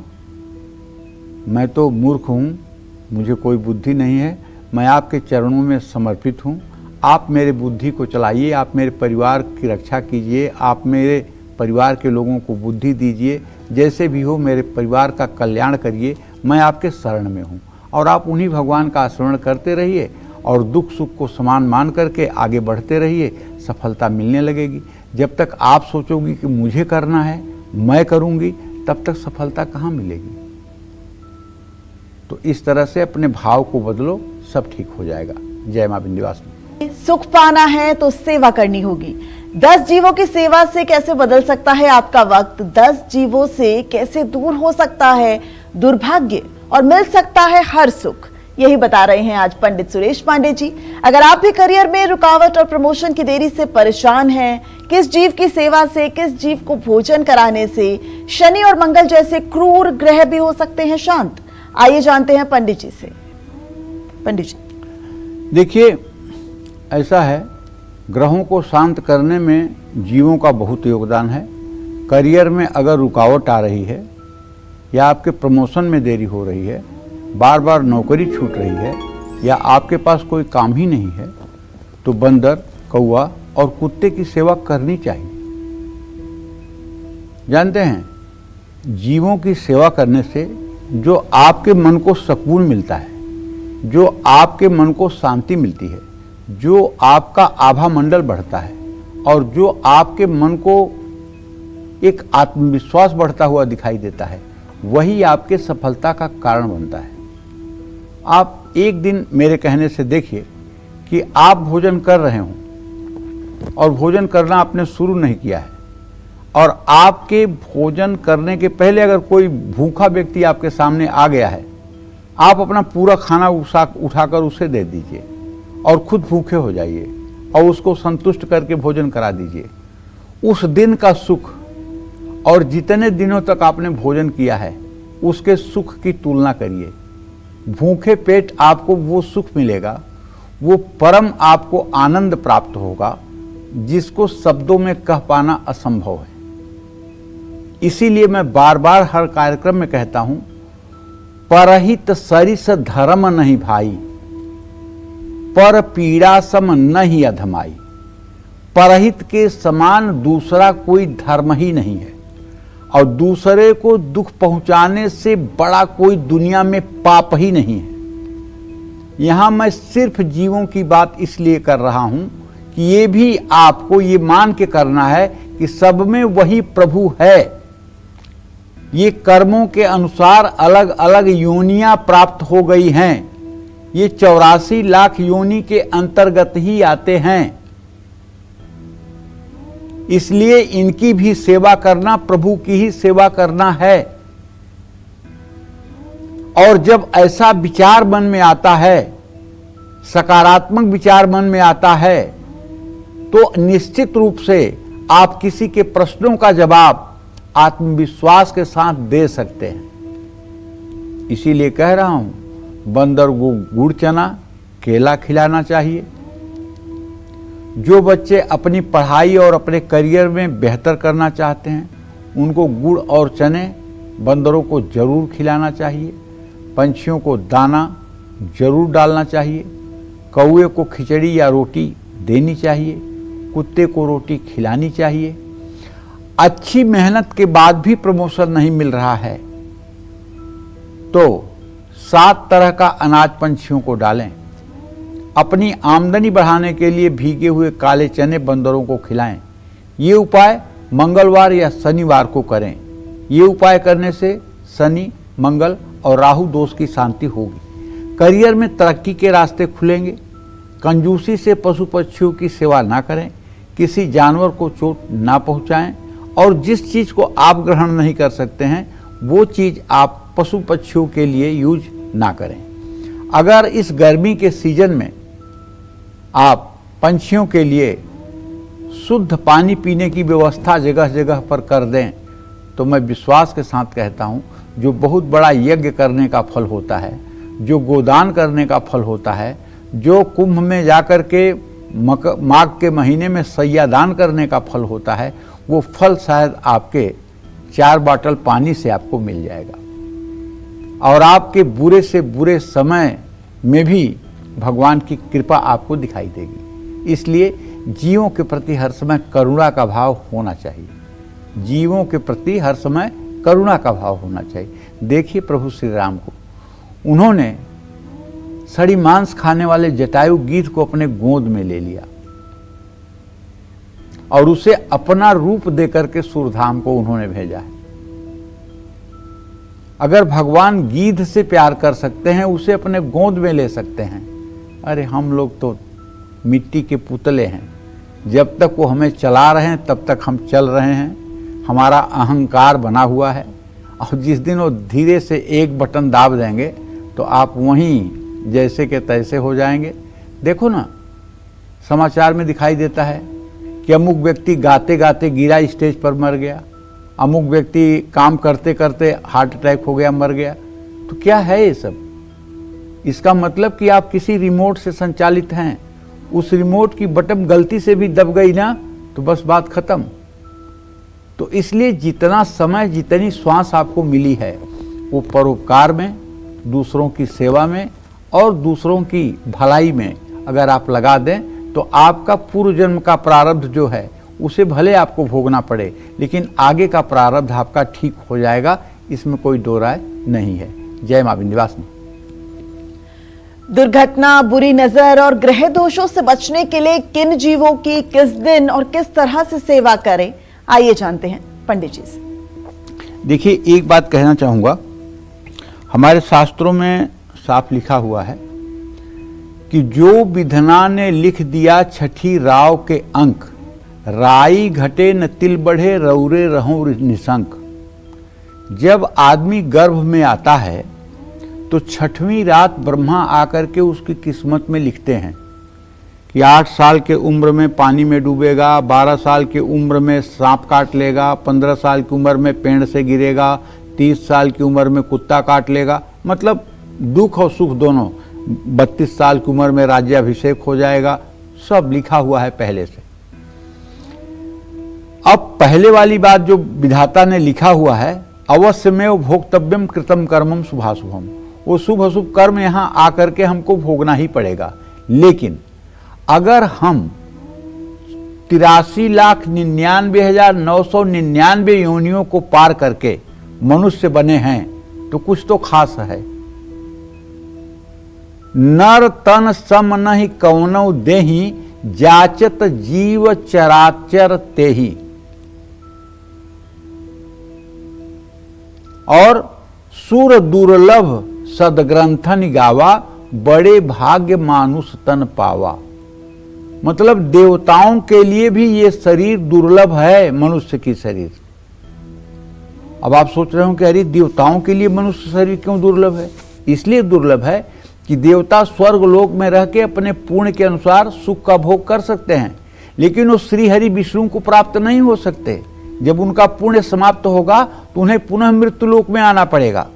मैं तो मूर्ख हूँ, मुझे कोई बुद्धि नहीं है, मैं आपके चरणों में समर्पित हूँ। आप मेरे बुद्धि को चलाइए, आप मेरे परिवार की रक्षा कीजिए, आप मेरे परिवार के लोगों को बुद्धि दीजिए, जैसे भी हो मेरे परिवार का कल्याण करिए। मैं आपके शरण में हूँ। और आप उन्हीं भगवान का स्मरण करते रहिए और दुख सुख को समान मान करके आगे बढ़ते रहिए, सफलता मिलने लगेगी। जब तक आप सोचोगी कि मुझे करना है, मैं करूँगी, तब तक सफलता कहाँ मिलेगी। तो इस तरह से अपने भाव को बदलो, सब ठीक हो जाएगा। जय मां विंध्यवासिनी। सुख पाना है तो सेवा करनी होगी। 10 जीवों की सेवा से कैसे बदल सकता है आपका वक्त? 10 जीवों से कैसे दूर हो सकता है दुर्भाग्य और मिल सकता है हर सुख? यही बता रहे हैं आज पंडित सुरेश पांडे जी। अगर आप भी करियर में रुकावट और प्रमोशन की देरी से परेशान हैं, किस जीव की सेवा से, किस जीव को भोजन कराने से शनि और मंगल जैसे क्रूर ग्रह भी हो सकते हैं शांत? आइए जानते हैं पंडित जी से। पंडित जी देखिए, ऐसा है, ग्रहों को शांत करने में जीवों का बहुत योगदान है। करियर में अगर रुकावट आ रही है या आपके प्रमोशन में देरी हो रही है, बार बार नौकरी छूट रही है, या आपके पास कोई काम ही नहीं है, तो बंदर, कौवा और कुत्ते की सेवा करनी चाहिए। जानते हैं, जीवों की सेवा करने से जो आपके मन को सुकून मिलता है, जो आपके मन को शांति मिलती है, जो आपका आभा मंडल बढ़ता है और जो आपके मन को एक आत्मविश्वास बढ़ता हुआ दिखाई देता है, वही आपके सफलता का कारण बनता है। आप एक दिन मेरे कहने से देखिए कि आप भोजन कर रहे हों और भोजन करना आपने शुरू नहीं किया है, और आपके भोजन करने के पहले अगर कोई भूखा व्यक्ति आपके सामने आ गया है, आप अपना पूरा खाना उठाकर उसे दे दीजिए और खुद भूखे हो जाइए और उसको संतुष्ट करके भोजन करा दीजिए। उस दिन का सुख और जितने दिनों तक आपने भोजन किया है उसके सुख की तुलना करिए। भूखे पेट आपको वो सुख मिलेगा, वो परम आपको आनंद प्राप्त होगा जिसको शब्दों में कह पाना असंभव है। इसीलिए मैं बार बार हर कार्यक्रम में कहता हूं, परहित सरिस धर्म नहीं भाई, पर पीड़ा सम नहीं अधमाई। परहित के समान दूसरा कोई धर्म ही नहीं है, और दूसरे को दुख पहुंचाने से बड़ा कोई दुनिया में पाप ही नहीं है। यहां मैं सिर्फ जीवों की बात इसलिए कर रहा हूं कि ये भी आपको ये मान के करना है कि सब में वही प्रभु है। ये कर्मों के अनुसार अलग अलग योनियां प्राप्त हो गई हैं। ये 84 लाख योनि के अंतर्गत ही आते हैं। इसलिए इनकी भी सेवा करना प्रभु की ही सेवा करना है। और जब ऐसा विचार मन में आता है, सकारात्मक विचार मन में आता है, तो निश्चित रूप से आप किसी के प्रश्नों का जवाब आत्मविश्वास के साथ दे सकते हैं। इसीलिए कह रहा हूं, बंदर को गुड़ चना केला खिलाना चाहिए। जो बच्चे अपनी पढ़ाई और अपने करियर में बेहतर करना चाहते हैं, उनको गुड़ और चने बंदरों को जरूर खिलाना चाहिए। पंछियों को दाना जरूर डालना चाहिए। कौवे को खिचड़ी या रोटी देनी चाहिए। कुत्ते को रोटी खिलानी चाहिए। अच्छी मेहनत के बाद भी प्रमोशन नहीं मिल रहा है तो 7 तरह का अनाज पंछियों को डालें। अपनी आमदनी बढ़ाने के लिए भीगे हुए काले चने बंदरों को खिलाएं। ये उपाय मंगलवार या शनिवार को करें। ये उपाय करने से शनि, मंगल और राहु दोष की शांति होगी। करियर में तरक्की के रास्ते खुलेंगे। कंजूसी से पशु पक्षियों की सेवा ना करें। किसी जानवर को चोट ना पहुंचाएं। और जिस चीज को आप ग्रहण नहीं कर सकते हैं, वो चीज आप पशु पक्षियों के लिए यूज ना करें। अगर इस गर्मी के सीजन में आप पंछियों के लिए शुद्ध पानी पीने की व्यवस्था जगह जगह पर कर दें, तो मैं विश्वास के साथ कहता हूं, जो बहुत बड़ा यज्ञ करने का फल होता है, जो गोदान करने का फल होता है, जो कुंभ में जाकर के माघ के महीने में सैयादान करने का फल होता है, वो फल शायद आपके 4 बॉटल पानी से आपको मिल जाएगा। और आपके बुरे से बुरे समय में भी भगवान की कृपा आपको दिखाई देगी। इसलिए जीवों के प्रति हर समय करुणा का भाव होना चाहिए। जीवों के प्रति हर समय करुणा का भाव होना चाहिए। देखिए प्रभु श्री राम को, उन्होंने सड़ी मांस खाने वाले जटायु गीध को अपने गोद में ले लिया और उसे अपना रूप देकर के सूरधाम को उन्होंने भेजा है। अगर भगवान गीध से प्यार कर सकते हैं, उसे अपने गोद में ले सकते हैं, अरे हम लोग तो मिट्टी के पुतले हैं। जब तक वो हमें चला रहे हैं तब तक हम चल रहे हैं। हमारा अहंकार बना हुआ है और जिस दिन वो धीरे से एक बटन दाब देंगे तो आप वहीं जैसे के तैसे हो जाएंगे। देखो ना, समाचार में दिखाई देता है कि अमुक व्यक्ति गाते गाते गिरा, स्टेज पर मर गया। अमुक व्यक्ति काम करते करते हार्ट अटैक हो गया, मर गया। तो क्या है ये सब? इसका मतलब कि आप किसी रिमोट से संचालित हैं। उस रिमोट की बटन गलती से भी दब गई ना तो बस बात खत्म। तो इसलिए जितना समय, जितनी श्वास आपको मिली है, वो परोपकार में, दूसरों की सेवा में और दूसरों की भलाई में अगर आप लगा दें तो आपका पूर्व जन्म का प्रारब्ध जो है उसे भले आपको भोगना पड़े, लेकिन आगे का प्रारब्ध आपका ठीक हो जाएगा। इसमें कोई दो राय नहीं है। जय मां विंध्यवासिनी। दुर्घटना, बुरी नजर और ग्रह दोषों से बचने के लिए किन जीवों की किस दिन और किस तरह से सेवा करें, आइए जानते हैं पंडित जी से। देखिए, एक बात कहना चाहूँगा, हमारे शास्त्रों में साफ लिखा हुआ है कि जो विधना ने लिख दिया छठी राव के अंक, राई घटे न तिल बढ़े रौरे रहूं निशंक। जब आदमी गर्भ में आता है तो 6वीं रात ब्रह्मा आकर के उसकी किस्मत में लिखते हैं कि 8 साल के उम्र में पानी में डूबेगा, 12 साल की उम्र में सांप काट लेगा, 15 साल की उम्र में पेड़ से गिरेगा, 30 साल की उम्र में कुत्ता काट लेगा। मतलब दुख और सुख दोनों। 32 साल की उम्र में राज्याभिषेक हो जाएगा। सब लिखा हुआ है पहले से। अब पहले वाली बात जो विधाता ने लिखा हुआ है, अवश्य में भोक्तव्यम कृतम कर्मम शुभाशुभम, वो शुभ अशुभ कर्म यहां आकर के हमको भोगना ही पड़ेगा। लेकिन अगर हम 83,99,999 योनियों को पार करके मनुष्य बने हैं तो कुछ तो खास है। नर तन सम नहीं कौनौ देहि, जाचत जीव चराचर तेहि। और सुर दुर्लभ सदग्रंथन गावा, बड़े भाग्य मानुष तन पावा। मतलब देवताओं के लिए भी ये शरीर दुर्लभ है, मनुष्य की शरीर। अब आप सोच रहे हो कि अरे देवताओं के लिए मनुष्य शरीर क्यों दुर्लभ है? इसलिए दुर्लभ है कि देवता स्वर्ग लोक में रह के अपने पुण्य के अनुसार सुख का भोग कर सकते हैं, लेकिन वो श्री हरि विष्णु को प्राप्त नहीं हो सकते। जब उनका पुण्य समाप्त होगा तो उन्हें पुनः मृत्यु लोक में आना पड़ेगा,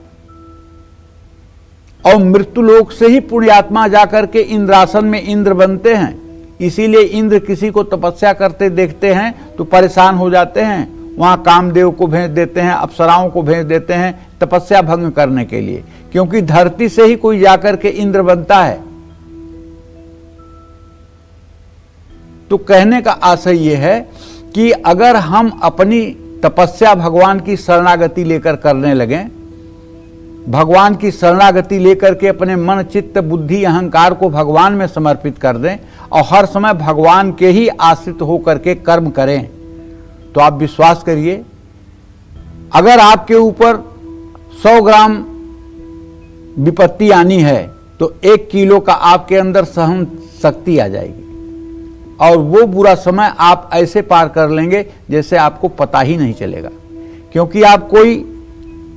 और मृत्यु लोक से ही पुण्यात्मा जाकर के इंद्रासन में इंद्र बनते हैं। इसीलिए इंद्र किसी को तपस्या करते देखते हैं तो परेशान हो जाते हैं, वहां कामदेव को भेज देते हैं, अप्सराओं को भेज देते हैं तपस्या भंग करने के लिए, क्योंकि धरती से ही कोई जाकर के इंद्र बनता है। तो कहने का आशय यह है कि अगर हम अपनी तपस्या भगवान की शरणागति लेकर करने लगें, भगवान की शरणागति लेकर के अपने मन चित्त बुद्धि अहंकार को भगवान में समर्पित कर दें और हर समय भगवान के ही आश्रित होकर के कर्म करें, तो आप विश्वास करिए, अगर आपके ऊपर 100 ग्राम विपत्ति आनी है तो 1 किलो का आपके अंदर सहन शक्ति आ जाएगी, और वो बुरा समय आप ऐसे पार कर लेंगे जैसे आपको पता ही नहीं चलेगा। क्योंकि आप कोई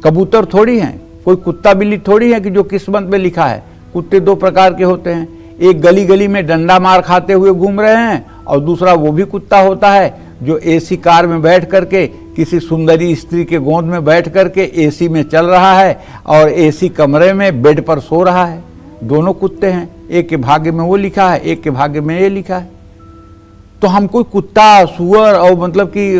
कबूतर थोड़ी हैं, कोई कुत्ता बिल्ली थोड़ी है कि जो किस्मत में लिखा है। कुत्ते 2 प्रकार के होते हैं, एक गली गली में डंडा मार खाते हुए घूम रहे हैं, और दूसरा वो भी कुत्ता होता है जो एसी कार में बैठ करके किसी सुंदरी स्त्री के गोद में बैठ करके एसी में चल रहा है और एसी कमरे में बेड पर सो रहा है। दोनों कुत्ते हैं, एक के भाग्य में वो लिखा है, एक के भाग्य में ये लिखा है। तो हम कोई कुत्ता सुअर और मतलब कि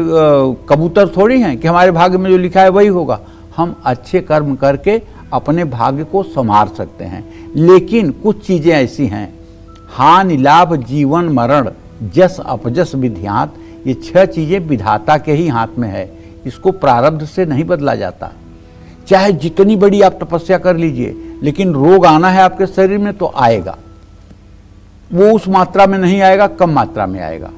कबूतर थोड़ी हैं कि हमारे भाग्य में जो लिखा है वही होगा। हम अच्छे कर्म करके अपने भाग्य को संवार सकते हैं, लेकिन कुछ चीजें ऐसी हैं, हानि लाभ जीवन मरण जस अपजस विध्यात, ये 6 चीजें विधाता के ही हाथ में है। इसको प्रारब्ध से नहीं बदला जाता। चाहे जितनी बड़ी आप तपस्या कर लीजिए, लेकिन रोग आना है आपके शरीर में तो आएगा। वो उस मात्रा में नहीं आएगा, कम मात्रा में आएगा।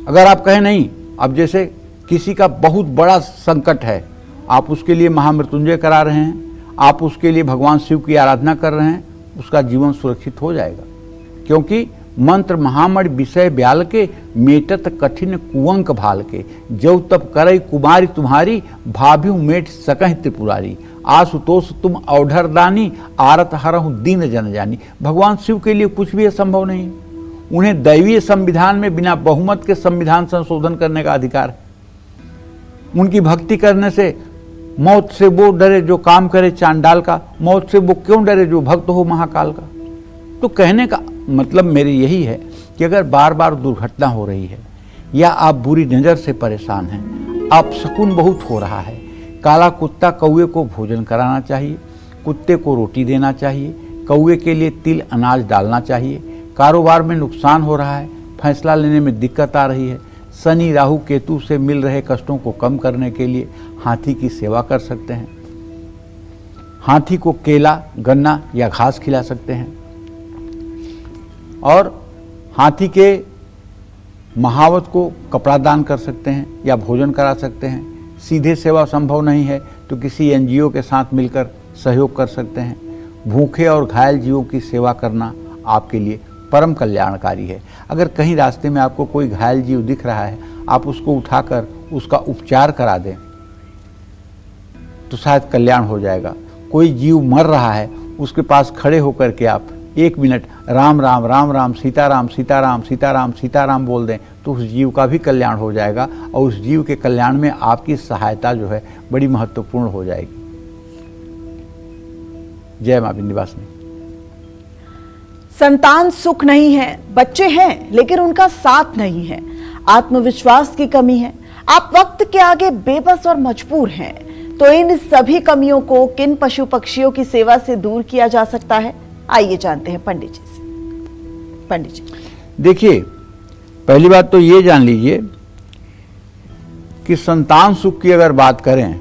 अगर आप कहें नहीं, अब जैसे किसी का बहुत बड़ा संकट है, आप उसके लिए महामृत्युंजय करा रहे हैं, आप उसके लिए भगवान शिव की आराधना कर रहे हैं, उसका जीवन सुरक्षित हो जाएगा। क्योंकि मंत्र महामणि विषय ब्याल के, मेटत कठिन कुअंक भाल के, जव तप करई कुमारी तुम्हारी, भाभ्यु मेट सकहि त्रिपुरारी, आशुतोष तुम औढ़र दानी, आरत हरहु दीन जन जानी। भगवान शिव के लिए कुछ भी असंभव नहीं। उन्हें दैवीय संविधान में बिना बहुमत के संविधान संशोधन करने का अधिकार है। उनकी भक्ति करने से मौत से वो डरे जो काम करे चांडाल का, मौत से वो क्यों डरे जो भक्त हो महाकाल का। तो कहने का मतलब मेरे यही है कि अगर बार बार दुर्घटना हो रही है, या आप बुरी नज़र से परेशान हैं, आप शकुन बहुत हो रहा है, काला कुत्ता कौवे को भोजन कराना चाहिए, कुत्ते को रोटी देना चाहिए, कौवे के लिए तिल अनाज डालना चाहिए। कारोबार में नुकसान हो रहा है, फैसला लेने में दिक्कत आ रही है, शनि राहु केतु से मिल रहे कष्टों को कम करने के लिए हाथी की सेवा कर सकते हैं। हाथी को केला, गन्ना या घास खिला सकते हैं, और हाथी के महावत को कपड़ा दान कर सकते हैं या भोजन करा सकते हैं। सीधे सेवा संभव नहीं है तो किसी एनजीओ के साथ मिलकर सहयोग कर सकते हैं। भूखे और घायल जीवों की सेवा करना आपके लिए परम कल्याणकारी है। अगर कहीं रास्ते में आपको कोई घायल जीव दिख रहा है, आप उसको उठाकर उसका उपचार करा दें तो शायद कल्याण हो जाएगा। कोई जीव मर रहा है, उसके पास खड़े होकर के आप 1 मिनट राम राम राम राम सीताराम सीताराम सीताराम सीताराम बोल दें तो उस जीव का भी कल्याण हो जाएगा, और उस जीव के कल्याण में आपकी सहायता जो है बड़ी महत्वपूर्ण हो जाएगी। जय मां विंध्यवासिनी। संतान सुख नहीं है, बच्चे हैं लेकिन उनका साथ नहीं है, आत्मविश्वास की कमी है, आप वक्त के आगे बेबस और मजबूर हैं, तो इन सभी कमियों को किन पशु पक्षियों की सेवा से दूर किया जा सकता है? आइए जानते हैं पंडित जी से। पंडित जी देखिए, पहली बात तो ये जान लीजिए कि संतान सुख की अगर बात करें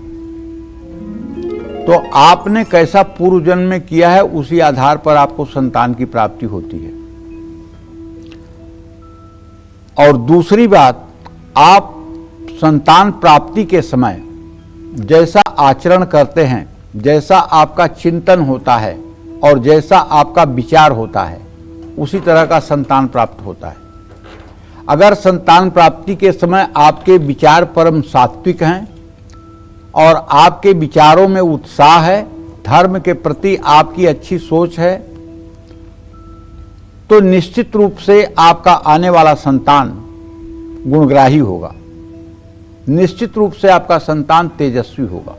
तो आपने कैसा पूर्व जन्म में किया है उसी आधार पर आपको संतान की प्राप्ति होती है। और दूसरी बात, आप संतान प्राप्ति के समय जैसा आचरण करते हैं, जैसा आपका चिंतन होता है और जैसा आपका विचार होता है, उसी तरह का संतान प्राप्त होता है। अगर संतान प्राप्ति के समय आपके विचार परम सात्विक हैं और आपके विचारों में उत्साह है, धर्म के प्रति आपकी अच्छी सोच है, तो निश्चित रूप से आपका आने वाला संतान गुणग्राही होगा, निश्चित रूप से आपका संतान तेजस्वी होगा।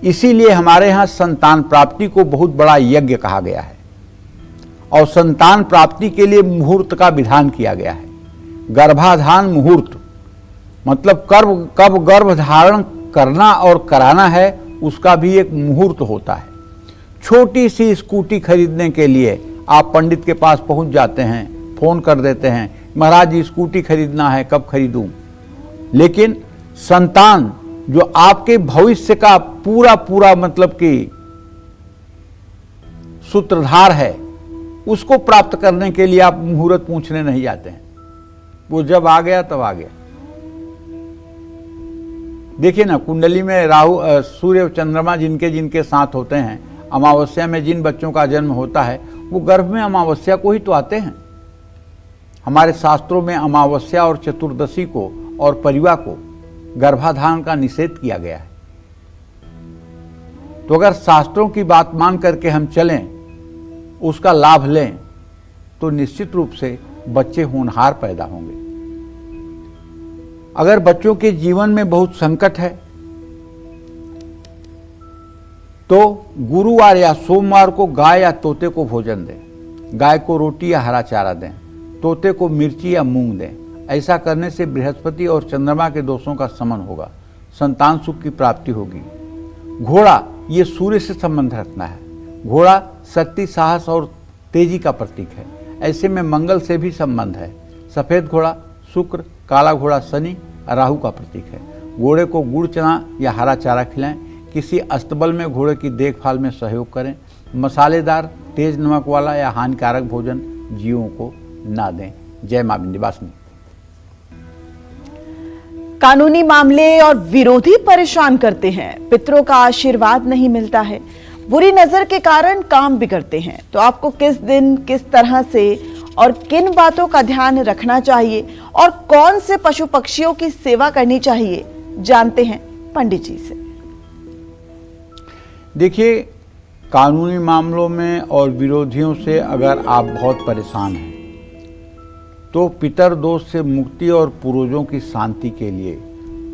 इसीलिए हमारे यहाँ संतान प्राप्ति को बहुत बड़ा यज्ञ कहा गया है और संतान प्राप्ति के लिए मुहूर्त का विधान किया गया है। गर्भाधान मुहूर्त मतलब कब गर्भ धारण करना और कराना है, उसका भी एक मुहूर्त होता है। छोटी सी स्कूटी खरीदने के लिए आप पंडित के पास पहुंच जाते हैं, फोन कर देते हैं, महाराज जी स्कूटी खरीदना है, कब खरीदूं। लेकिन संतान जो आपके भविष्य का पूरा मतलब कि सूत्रधार है, उसको प्राप्त करने के लिए आप मुहूर्त पूछने नहीं जाते हैं। वो जब आ गया तब आ गया। देखिए ना, कुंडली में राहु सूर्य चंद्रमा जिनके साथ होते हैं, अमावस्या में जिन बच्चों का जन्म होता है वो गर्भ में अमावस्या को ही तो आते हैं। हमारे शास्त्रों में अमावस्या और चतुर्दशी को और परिवा को गर्भाधान का निषेध किया गया है। तो अगर शास्त्रों की बात मान करके हम चलें, उसका लाभ लें, तो निश्चित रूप से बच्चे होनहार पैदा होंगे। अगर बच्चों के जीवन में बहुत संकट है तो गुरुवार या सोमवार को गाय या तोते को भोजन दें। गाय को रोटी या हरा चारा दें, तोते को मिर्ची या मूंग दें। ऐसा करने से बृहस्पति और चंद्रमा के दोषों का शमन होगा, संतान सुख की प्राप्ति होगी। घोड़ा ये सूर्य से संबंध रखना है। घोड़ा शक्ति, साहस और तेजी का प्रतीक है। ऐसे में मंगल से भी संबंध है। सफेद घोड़ा शुक्र, काला घोड़ा शनि, राहु का प्रतीक है। घोड़े को गुड़ चना या हरा चारा खिलाएं। किसी अस्तबल में घोड़े की देखभाल में सहयोग करें। मसालेदार, तेज नमक वाला या हानिकारक भोजन जीवों को ना दें। जय मां विंध्यवासिनी। कानूनी मामले और विरोधी परेशान करते हैं, पितरों का आशीर्वाद नहीं मिलता है, बुरी नजर के कारण काम बिगड़ते हैं, तो आपको किस दिन, किस तरह से और किन बातों का ध्यान रखना चाहिए और कौन से पशु पक्षियों की सेवा करनी चाहिए, जानते हैं पंडित जी से। देखिए, कानूनी मामलों में और विरोधियों से अगर आप बहुत परेशान हैं तो पितर दोष से मुक्ति और पूर्वजों की शांति के लिए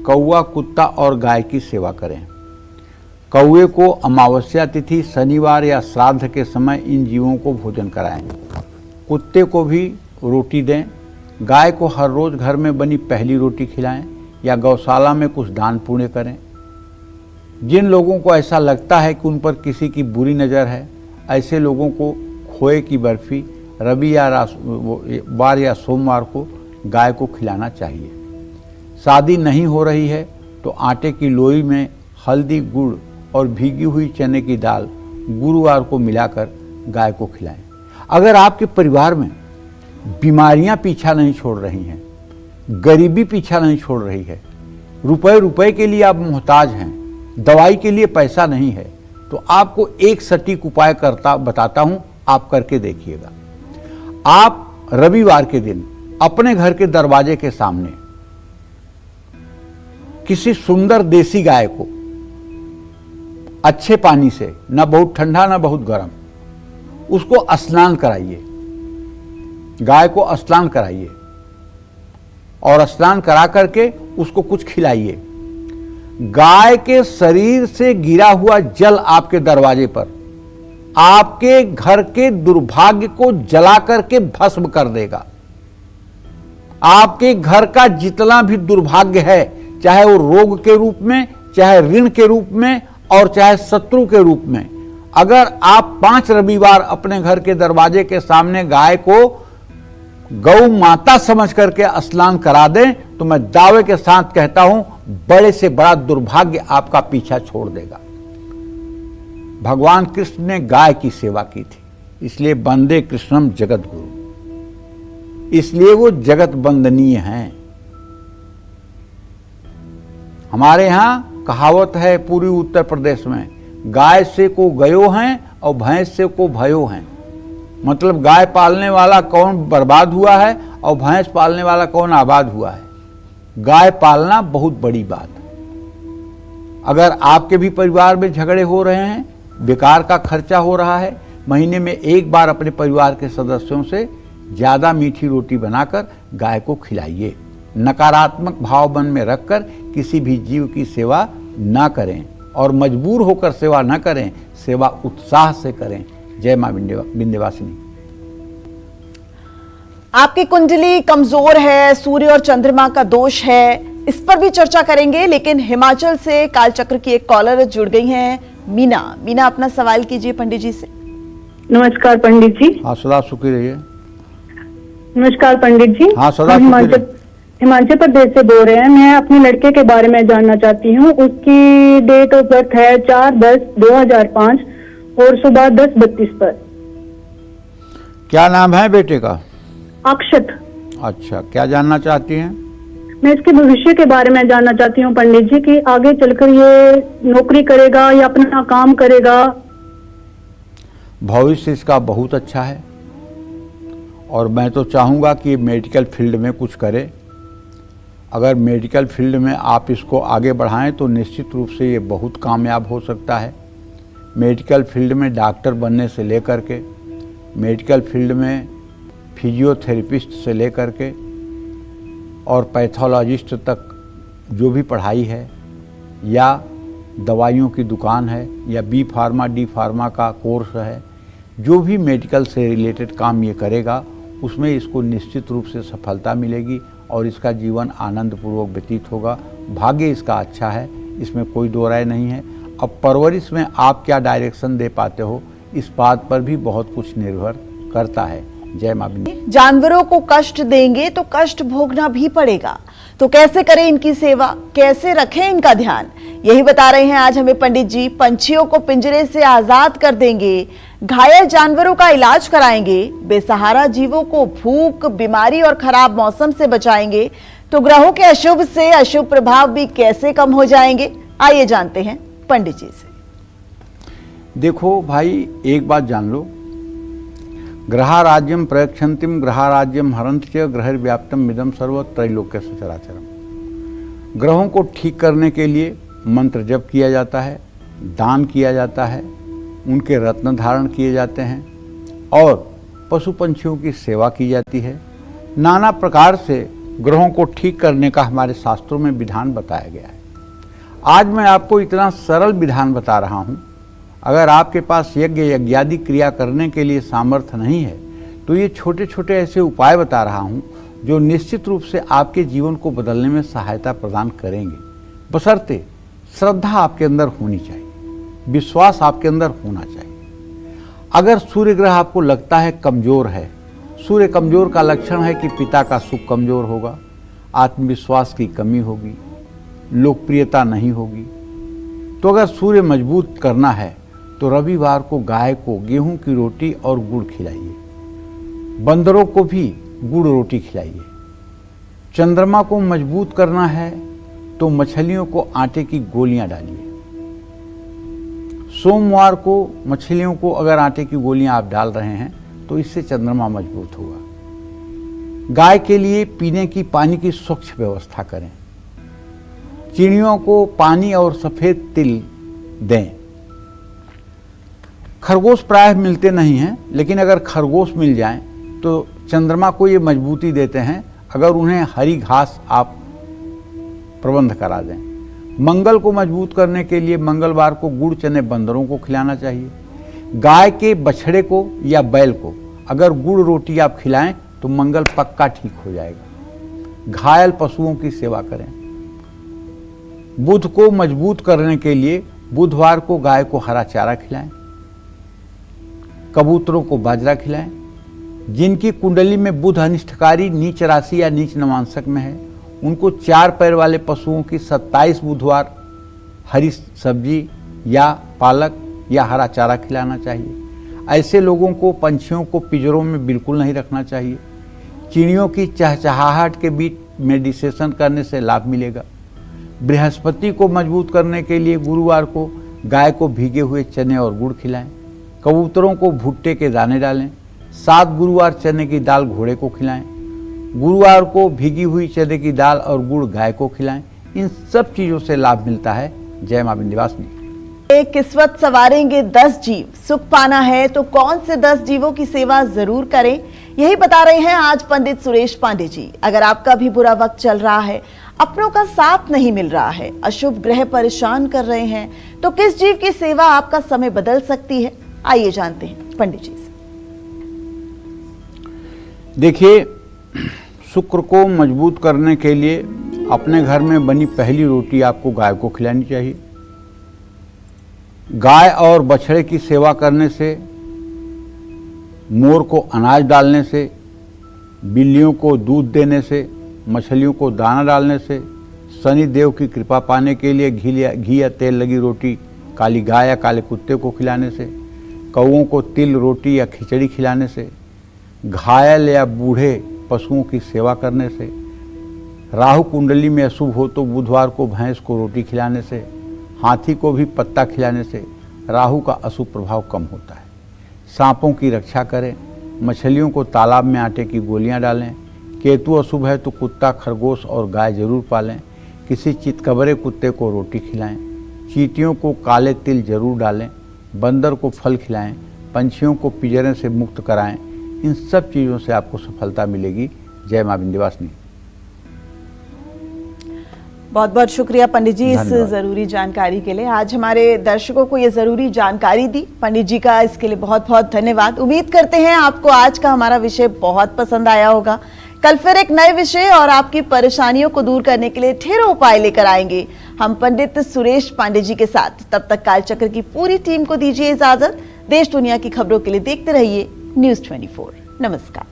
कौवा, कुत्ता और गाय की सेवा करें। कौवे को अमावस्या तिथि, शनिवार या श्राद्ध के समय इन जीवों को भोजन कराएं। कुत्ते को भी रोटी दें। गाय को हर रोज घर में बनी पहली रोटी खिलाएं या गौशाला में कुछ दान पुण्य करें। जिन लोगों को ऐसा लगता है कि उन पर किसी की बुरी नज़र है, ऐसे लोगों को खोए की बर्फी रविवार या सोमवार को गाय को खिलाना चाहिए। शादी नहीं हो रही है तो आटे की लोई में हल्दी, गुड़ और भीगी हुई चने की दाल गुरुवार को मिलाकर गाय को खिलाएं। अगर आपके परिवार में बीमारियां पीछा नहीं छोड़ रही हैं, गरीबी पीछा नहीं छोड़ रही है, रुपए के लिए आप मोहताज हैं, दवाई के लिए पैसा नहीं है, तो आपको एक सटीक उपाय बताता हूं, आप करके देखिएगा। आप रविवार के दिन अपने घर के दरवाजे के सामने किसी सुंदर देसी गाय को अच्छे पानी से, ना बहुत ठंडा ना बहुत गर्म, उसको स्नान कराइए। गाय को स्नान कराइए और स्नान करा करके उसको कुछ खिलाइए। गाय के शरीर से गिरा हुआ जल आपके दरवाजे पर आपके घर के दुर्भाग्य को जला करके भस्म कर देगा। आपके घर का जितना भी दुर्भाग्य है, चाहे वो रोग के रूप में, चाहे ऋण के रूप में और चाहे शत्रु के रूप में, अगर आप 5 रविवार अपने घर के दरवाजे के सामने गाय को गौ माता समझ करके स्नान करा दें, तो मैं दावे के साथ कहता हूं, बड़े से बड़ा दुर्भाग्य आपका पीछा छोड़ देगा। भगवान कृष्ण ने गाय की सेवा की थी, इसलिए वंदे कृष्णम जगत गुरु, इसलिए वो जगत वंदनीय हैं। हमारे यहाँ कहावत है पूरी उत्तर प्रदेश में, गाय से को गयो हैं और भैंस से को भयो हैं। मतलब गाय पालने वाला कौन बर्बाद हुआ है और भैंस पालने वाला कौन आबाद हुआ है। गाय पालना बहुत बड़ी बात है। अगर आपके भी परिवार में झगड़े हो रहे हैं, बेकार का खर्चा हो रहा है, महीने में एक बार अपने परिवार के सदस्यों से ज़्यादा मीठी रोटी बनाकर गाय को खिलाइए। नकारात्मक भाव मन में रखकर किसी भी जीव की सेवा ना करें और मजबूर होकर सेवा न करें, सेवा उत्साह से करें। जय मां विंध्यवासिनी। आपकी कुंडली कमजोर है, सूर्य और चंद्रमा का दोष है, इस पर भी चर्चा करेंगे। लेकिन हिमाचल से कालचक्र की एक कॉलर जुड़ गई हैं, मीना। मीना, अपना सवाल कीजिए पंडित जी से। नमस्कार पंडित जी। हाँ, सदा सुखी रहिए। नमस्कार पंडित जी। हाँ, सदा सुखी रहिए। हिमाचल प्रदेश से बोल रहे हैं। मैं अपने लड़के के बारे में जानना चाहती हूँ। उसकी डेट ऑफ बर्थ है 4/10/2005 और सुबह 10:32 पर। क्या नाम है बेटे का? अक्षत। अच्छा, क्या जानना चाहती हैं? मैं इसके भविष्य के बारे में जानना चाहती हूँ पंडित जी कि आगे चलकर ये नौकरी करेगा या अपना काम करेगा। भविष्य इसका बहुत अच्छा है और मैं तो चाहूँगा कि मेडिकल फील्ड में कुछ करे। अगर मेडिकल फील्ड में आप इसको आगे बढ़ाएं तो निश्चित रूप से ये बहुत कामयाब हो सकता है। मेडिकल फील्ड में डॉक्टर बनने से लेकर के, मेडिकल फील्ड में फिजियोथेरेपिस्ट से लेकर के और पैथोलॉजिस्ट तक जो भी पढ़ाई है, या दवाइयों की दुकान है, या बी फार्मा डी फार्मा का कोर्स है, जो भी मेडिकल से रिलेटेड काम ये करेगा उसमें इसको निश्चित रूप से सफलता मिलेगी और इसका जीवन आनंदपूर्वक व्यतीत होगा। भाग्य इसका अच्छा है, इसमें कोई दो राय नहीं है। अब परवरिश में आप क्या डायरेक्शन दे पाते हो, इस बात पर भी बहुत कुछ निर्भर करता है। जय मां विंध्य। जानवरों को कष्ट देंगे तो कष्ट भोगना भी पड़ेगा, तो कैसे करें इनकी सेवा, कैसे रखें इनका ध्यान, यही बता रहे हैं आज हमें पंडित जी। पंछियों को पिंजरे से आजाद कर देंगे, घायल जानवरों का इलाज कराएंगे, बेसहारा जीवों को भूख, बीमारी और खराब मौसम से बचाएंगे, तो ग्रहों के अशुभ से अशुभ प्रभाव भी कैसे कम हो जाएंगे, आइए जानते हैं पंडित जी से। देखो भाई, एक बात जान लो, ग्रहा राज्यम प्रयक्षंतिम ग्रहा राज्यम हरंत च ग्रहव्याप्तम मिदम सर्व त्रैलोक्य सचराचरम। ग्रहों को ठीक करने के लिए मंत्र जप किया जाता है, दान किया जाता है, उनके रत्न धारण किए जाते हैं और पशु पंछियों की सेवा की जाती है। नाना प्रकार से ग्रहों को ठीक करने का हमारे शास्त्रों में विधान बताया गया है। आज मैं आपको इतना सरल विधान बता रहा हूँ। अगर आपके पास यज्ञ यज्ञादि क्रिया करने के लिए सामर्थ्य नहीं है तो ये छोटे छोटे ऐसे उपाय बता रहा हूँ जो निश्चित रूप से आपके जीवन को बदलने में सहायता प्रदान करेंगे, बशर्ते श्रद्धा आपके अंदर होनी चाहिए, विश्वास आपके अंदर होना चाहिए। अगर सूर्य ग्रह आपको लगता है कमजोर है, सूर्य कमजोर का लक्षण है कि पिता का सुख कमजोर होगा, आत्मविश्वास की कमी होगी, लोकप्रियता नहीं होगी, तो अगर सूर्य मजबूत करना है तो रविवार को गाय को गेहूं की रोटी और गुड़ खिलाइए, बंदरों को भी गुड़ रोटी खिलाइए। चंद्रमा को मजबूत करना है तो मछलियों को आटे की गोलियां डालिए। सोमवार को मछलियों को अगर आटे की गोलियां आप डाल रहे हैं तो इससे चंद्रमा मजबूत होगा। गाय के लिए पीने की पानी की स्वच्छ व्यवस्था करें। चिड़ियों को पानी और सफेद तिल दें। खरगोश प्रायः मिलते नहीं हैं, लेकिन अगर खरगोश मिल जाएं तो चंद्रमा को ये मजबूती देते हैं अगर उन्हें हरी घास आप प्रबंध करा दें। मंगल को मजबूत करने के लिए मंगलवार को गुड़ चने बंदरों को खिलाना चाहिए। गाय के बछड़े को या बैल को अगर गुड़ रोटी आप खिलाएं तो मंगल पक्का ठीक हो जाएगा। घायल पशुओं की सेवा करें। बुध को मजबूत करने के लिए बुधवार को गाय को हरा चारा खिलाएं, कबूतरों को बाजरा खिलाएं। जिनकी कुंडली में बुध अनिष्टकारी नीच राशि या नीच नवांशक में है उनको 4 पैर वाले पशुओं की 27 बुधवार हरी सब्जी या पालक या हरा चारा खिलाना चाहिए। ऐसे लोगों को पंछियों को पिंजरों में बिल्कुल नहीं रखना चाहिए। चिड़ियों की चहचहाहट के बीच मेडिटेशन करने से लाभ मिलेगा। बृहस्पति को मजबूत करने के लिए गुरुवार को गाय को भीगे हुए चने और गुड़ खिलाएं। कबूतरों को भुट्टे के दाने डालें। 7 गुरुवार चने की दाल घोड़े को खिलाएं। गुरुवार को भीगी हुई चने की दाल और गुड़ गाय को खिलाएं। इन सब चीज़ों से लाभ मिलता है। जय मां विंध्यवासिनी। किस्मत सवारेंगे 10 जीव, सुख पाना है तो कौन से 10 जीवों की सेवा जरूर करें, यही बता रहे हैं आज पंडित सुरेश पांडे जी। अगर आपका भी बुरा वक्त चल रहा है, अपनों का साथ नहीं मिल रहा है, अशुभ ग्रह परेशान कर रहे हैं, तो किस जीव की सेवा आपका समय बदल सकती है, आइए जानते हैं पंडित जी से। देखिए, शुक्र को मजबूत करने के लिए अपने घर में बनी पहली रोटी आपको गाय को खिलानी चाहिए। गाय और बछड़े की सेवा करने से, मोर को अनाज डालने से, बिल्लियों को दूध देने से, मछलियों को दाना डालने से, शनि देव की कृपा पाने के लिए घी या तेल लगी रोटी काली गाय या काले कुत्ते को खिलाने से, कौओं को तिल रोटी या खिचड़ी खिलाने से, घायल या बूढ़े पशुओं की सेवा करने से, राहु कुंडली में अशुभ हो तो बुधवार को भैंस को रोटी खिलाने से, हाथी को भी पत्ता खिलाने से राहु का अशुभ प्रभाव कम होता है। सांपों की रक्षा करें। मछलियों को तालाब में आटे की गोलियां डालें। केतु अशुभ है तो कुत्ता, खरगोश और गाय जरूर पालें। किसी चितकबरे कुत्ते को रोटी खिलाएं। चींटियों को काले तिल जरूर डालें। बंदर को फल खिलाएं। पंछियों को पिंजरे से मुक्त कराएं। इन सब चीज़ों से आपको सफलता मिलेगी। जय मां विंध्यवासिनी। बहुत बहुत शुक्रिया पंडित जी इस जरूरी जानकारी के लिए। आज हमारे दर्शकों को ये जरूरी जानकारी दी, पंडित जी का इसके लिए बहुत बहुत धन्यवाद। उम्मीद करते हैं आपको आज का हमारा विषय बहुत पसंद आया होगा। कल फिर एक नए विषय और आपकी परेशानियों को दूर करने के लिए ढेरों उपाय लेकर आएंगे हम पंडित सुरेश पांडे जी के साथ। तब तक कालचक्र की पूरी टीम को दीजिए इजाजत। देश दुनिया की खबरों के लिए देखते रहिए News 24। नमस्कार।